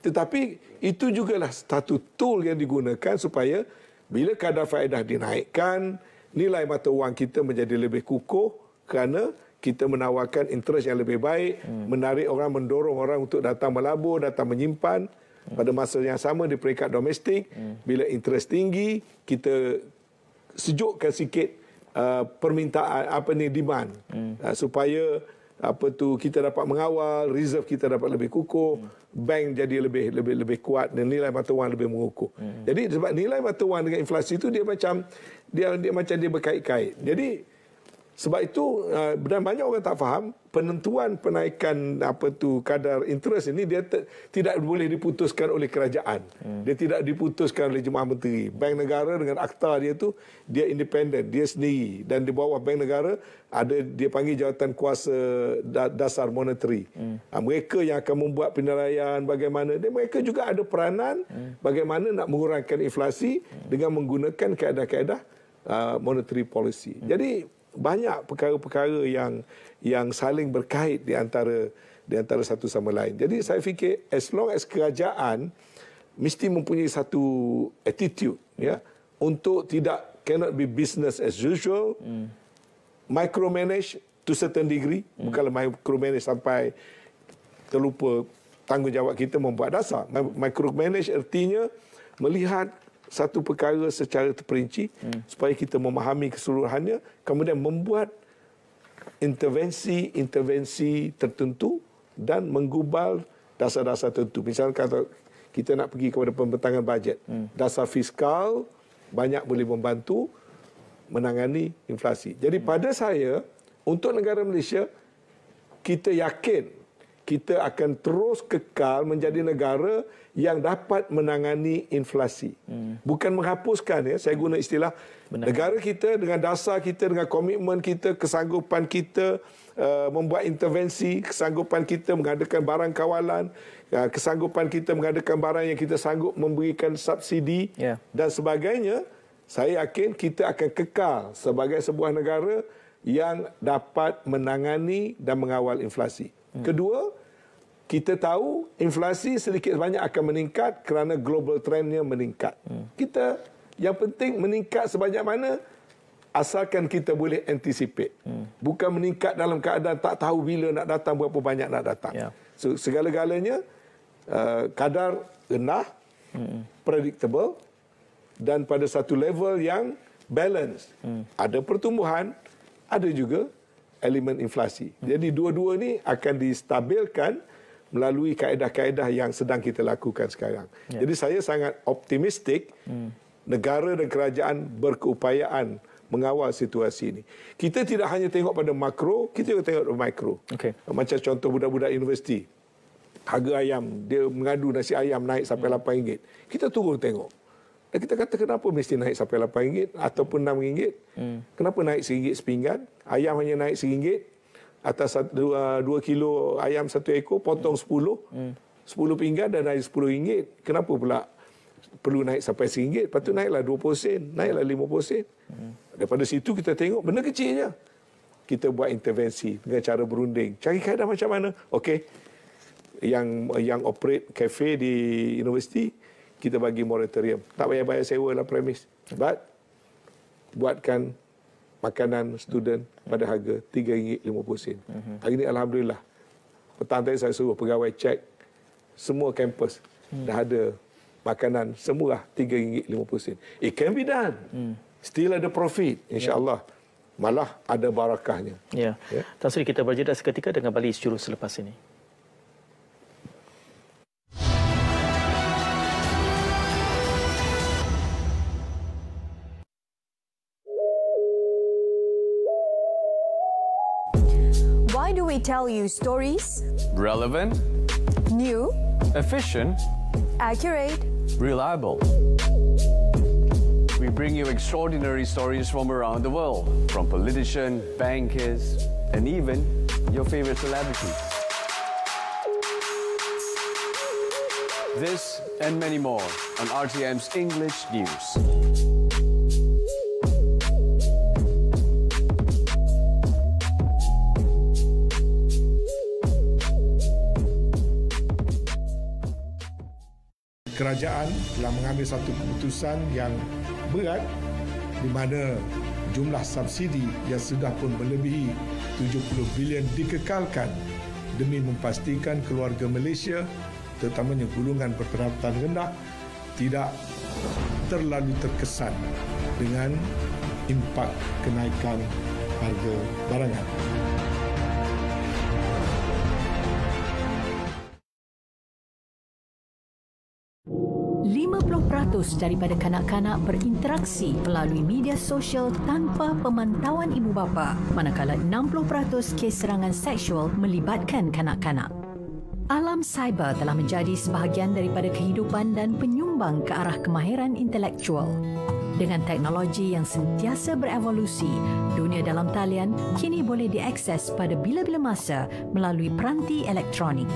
Tetapi itu jugalah satu tool yang digunakan supaya bila kadar faedah dinaikkan, nilai mata wang kita menjadi lebih kukuh kerana kita menawarkan interest yang lebih baik, menarik orang, mendorong orang untuk datang melabur, datang menyimpan. Pada masa yang sama di peringkat domestik, bila interest tinggi, kita sejukkan sikit permintaan demand supaya kita dapat mengawal, reserve kita dapat lebih kukuh, bank jadi lebih kuat dan nilai mata wang lebih mengukuh. Jadi sebab nilai mata wang dengan inflasi itu dia macam berkait-kait. Jadi sebab itu dan banyak orang tak faham penentuan penaikan kadar interest ini dia tidak boleh diputuskan oleh kerajaan. Dia tidak diputuskan oleh Jemaah Menteri. Bank negara dengan akta dia tu dia independen, dia sendiri, dan di bawah bank negara ada dia panggil jawatan kuasa dasar monetary. Mereka yang akan membuat penilaian bagaimana, dan mereka juga ada peranan bagaimana nak mengurangkan inflasi dengan menggunakan kaedah-kaedah monetary policy. Jadi banyak perkara-perkara yang saling berkait di antara satu sama lain. Jadi saya fikir as long as kerajaan mesti mempunyai satu attitude ya untuk cannot be business as usual, micromanage to certain degree, bukanlah micromanage sampai terlupa tanggungjawab kita membuat dasar. Micromanage artinya melihat satu perkara secara terperinci supaya kita memahami keseluruhannya, kemudian membuat intervensi tertentu dan menggubal dasar-dasar tertentu. Misalnya kalau kita nak pergi kepada pembentangan bajet, dasar fiskal banyak boleh membantu menangani inflasi. Jadi pada saya, untuk negara Malaysia, kita yakin kita akan terus kekal menjadi negara yang dapat menangani inflasi. Bukan menghapuskan, ya. Saya guna istilah negara kita dengan dasar kita, dengan komitmen kita, kesanggupan kita membuat intervensi, kesanggupan kita mengadakan barang kawalan, kesanggupan kita mengadakan barang yang kita sanggup memberikan subsidi dan sebagainya. Saya yakin kita akan kekal sebagai sebuah negara yang dapat menangani dan mengawal inflasi. Kedua, kita tahu inflasi sedikit banyak akan meningkat kerana global trendnya meningkat. Kita yang penting meningkat sebanyak mana asalkan kita boleh anticipate. Bukan meningkat dalam keadaan tak tahu bila nak datang, berapa banyak nak datang. So, segala-galanya kadar rendah, predictable dan pada satu level yang balance. Ada pertumbuhan, ada juga elemen inflasi. Jadi dua-dua ni akan distabilkan melalui kaedah-kaedah yang sedang kita lakukan sekarang. Jadi saya sangat optimistik negara dan kerajaan berkeupayaan mengawal situasi ini. Kita tidak hanya tengok pada makro, kita juga tengok pada mikro. Macam contoh budak-budak universiti. Harga ayam, dia mengadu nasi ayam naik sampai RM8. Kita turun tengok. Dan kita kata kenapa mesti naik sampai RM8 ataupun RM6? Kenapa naik RM1 sepinggan? Ayam hanya naik RM1. Atas 2 kilo ayam 1 ekor, potong 10 pinggan dan naik RM10. Kenapa pula perlu naik sampai RM1? Lepas tu naiklah 20 sen, naiklah 50 sen. Daripada situ kita tengok benda kecilnya. Kita buat intervensi dengan cara berunding. Cari kaedah macam mana? Okey, yang operate kafe di universiti, kita bagi moratorium. Tak payah bayar sewa lah premis. But buatkan makanan student pada harga RM3.50. Hari ini Alhamdulillah. Petang tadi saya suruh pegawai cek semua kampus dah ada makanan semurah RM3.50. It can be done. Still ada profit, insya-Allah. Malah ada barakahnya. Ya. Tan Sri, kita berjeda seketika dengan Bali Jurus selepas ini. Why do we tell you stories? Relevant, New, efficient, accurate, reliable. We bring you extraordinary stories from around the world, from politicians, bankers, and even your favorite celebrities. This and many more on RTM's English News. Kerajaan telah mengambil satu keputusan yang berat di mana jumlah subsidi yang sudah pun melebihi 70 bilion dikekalkan demi memastikan keluarga Malaysia, terutamanya golongan berpendapatan rendah, tidak terlalu terkesan dengan impak kenaikan harga barangan. 50% daripada kanak-kanak berinteraksi melalui media sosial tanpa pemantauan ibu bapa, manakala 60% kes serangan seksual melibatkan kanak-kanak. Alam cyber telah menjadi sebahagian daripada kehidupan dan penyumbang ke arah kemahiran intelektual. Dengan teknologi yang sentiasa berevolusi, dunia dalam talian kini boleh diakses pada bila-bila masa melalui peranti elektronik.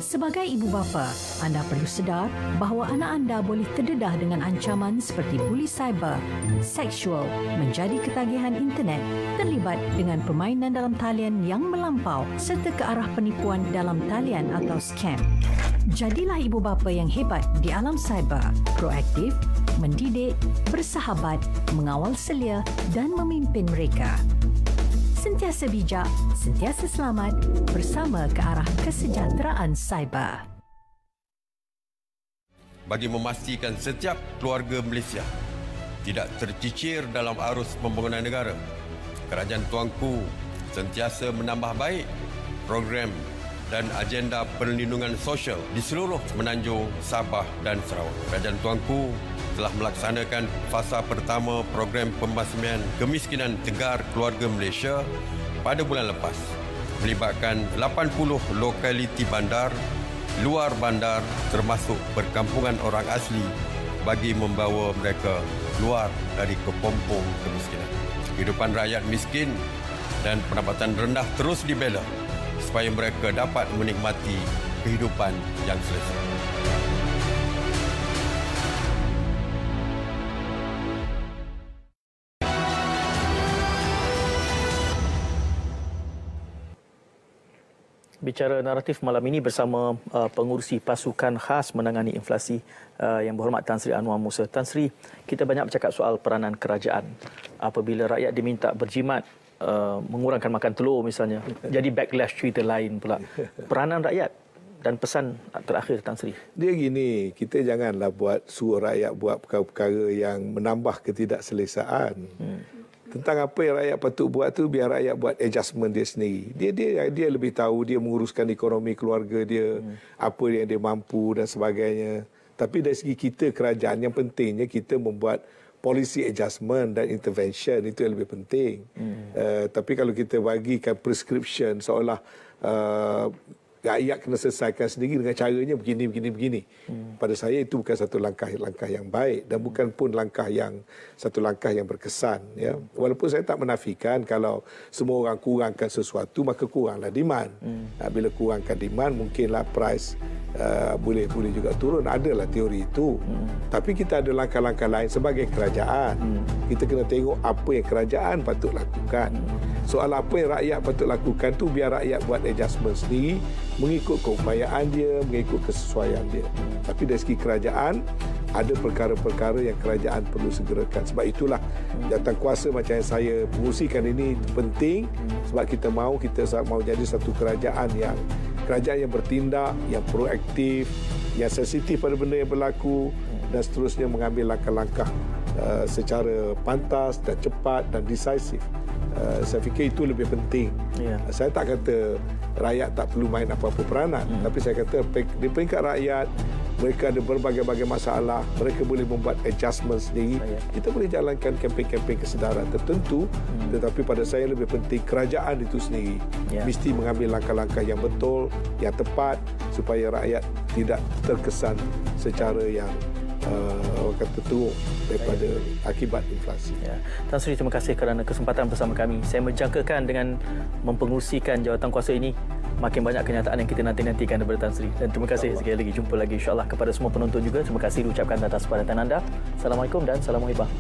Sebagai ibu bapa, anda perlu sedar bahawa anak anda boleh terdedah dengan ancaman seperti buli cyber, seksual, menjadi ketagihan internet, terlibat dengan permainan dalam talian yang melampau serta ke arah penipuan dalam talian atau scam. Jadilah ibu bapa yang hebat di alam cyber, proaktif, mendidik, bersahabat, mengawal selia dan memimpin mereka. sentiasa bijak, sentiasa selamat bersama ke arah kesejahteraan cyber. Bagi memastikan setiap keluarga Malaysia tidak tercicir dalam arus pembangunan negara, Kerajaan Tuanku sentiasa menambah baik program dan agenda perlindungan sosial di seluruh Semenanjung, Sabah dan Sarawak. Kerajaan Tuanku telah melaksanakan fasa pertama program pembasmian kemiskinan tegar keluarga Malaysia pada bulan lepas, melibatkan 80 lokaliti bandar, luar bandar termasuk perkampungan orang asli bagi membawa mereka keluar dari kepompong kemiskinan. Kehidupan rakyat miskin dan pendapatan rendah terus dibela supaya mereka dapat menikmati kehidupan yang selesa. Bicara naratif malam ini bersama pengurusi pasukan khas menangani inflasi yang berhormat Tan Sri Anwar Musa. Tan Sri, kita banyak bercakap soal peranan kerajaan. Apabila rakyat diminta berjimat, mengurangkan makan telur misalnya, jadi backlash cerita lain pula. Peranan rakyat dan pesan terakhir Tan Sri. Dia gini, kita janganlah suruh rakyat buat perkara-perkara yang menambah ketidakselesaan. Tentang apa yang rakyat patut buat tu, biar rakyat buat adjustment dia sendiri. Dia lebih tahu, dia menguruskan ekonomi keluarga dia, apa yang dia mampu dan sebagainya. Tapi dari segi kita kerajaan, yang pentingnya kita membuat policy adjustment dan intervention, itu yang lebih penting. Tapi kalau kita bagikan prescription seolah rakyat kena selesaikan sendiri dengan caranya begini. Pada saya itu bukan satu langkah yang baik dan bukan pun satu langkah yang berkesan. Ya. Walaupun saya tak menafikan kalau semua orang kurangkan sesuatu, maka kuranglah demand. Bila kurangkan demand, mungkinlah price boleh juga turun. Adalah teori itu. Tapi kita ada langkah-langkah lain sebagai kerajaan. Kita kena tengok apa yang kerajaan patut lakukan. Soal apa yang rakyat patut lakukan tu biar rakyat buat adjustment sendiri mengikut keupayaan dia, mengikut kesesuaian dia. Tapi dari segi kerajaan ada perkara-perkara yang kerajaan perlu segerakan. Sebab itulah jawatankuasa macam yang saya pengurusikan ini penting, sebab kita mau jadi satu kerajaan yang bertindak, yang proaktif, yang sensitif pada benda yang berlaku dan seterusnya mengambil langkah-langkah secara pantas dan cepat dan decisif. Saya fikir itu lebih penting. Saya tak kata rakyat tak perlu main apa-apa peranan, tapi saya kata di peringkat rakyat, mereka ada berbagai-bagai masalah, mereka boleh membuat adjustment sendiri. Kita boleh jalankan kempen-kempen kesedaran tertentu, tetapi pada saya lebih penting kerajaan itu sendiri mesti mengambil langkah-langkah yang betul, yang tepat supaya rakyat tidak terkesan secara yang orang kata teruk daripada akibat inflasi. Tan Sri, terima kasih kerana kesempatan bersama kami. Saya menjangkakan dengan mempengurusikan jawatankuasa ini makin banyak kenyataan yang kita nanti-nantikan daripada Tan Sri. Dan terima kasih sekali lagi. Jumpa lagi insya-Allah. Kepada semua penonton juga, terima kasih diucapkan atas perhatian anda. Assalamualaikum dan salam muhibah.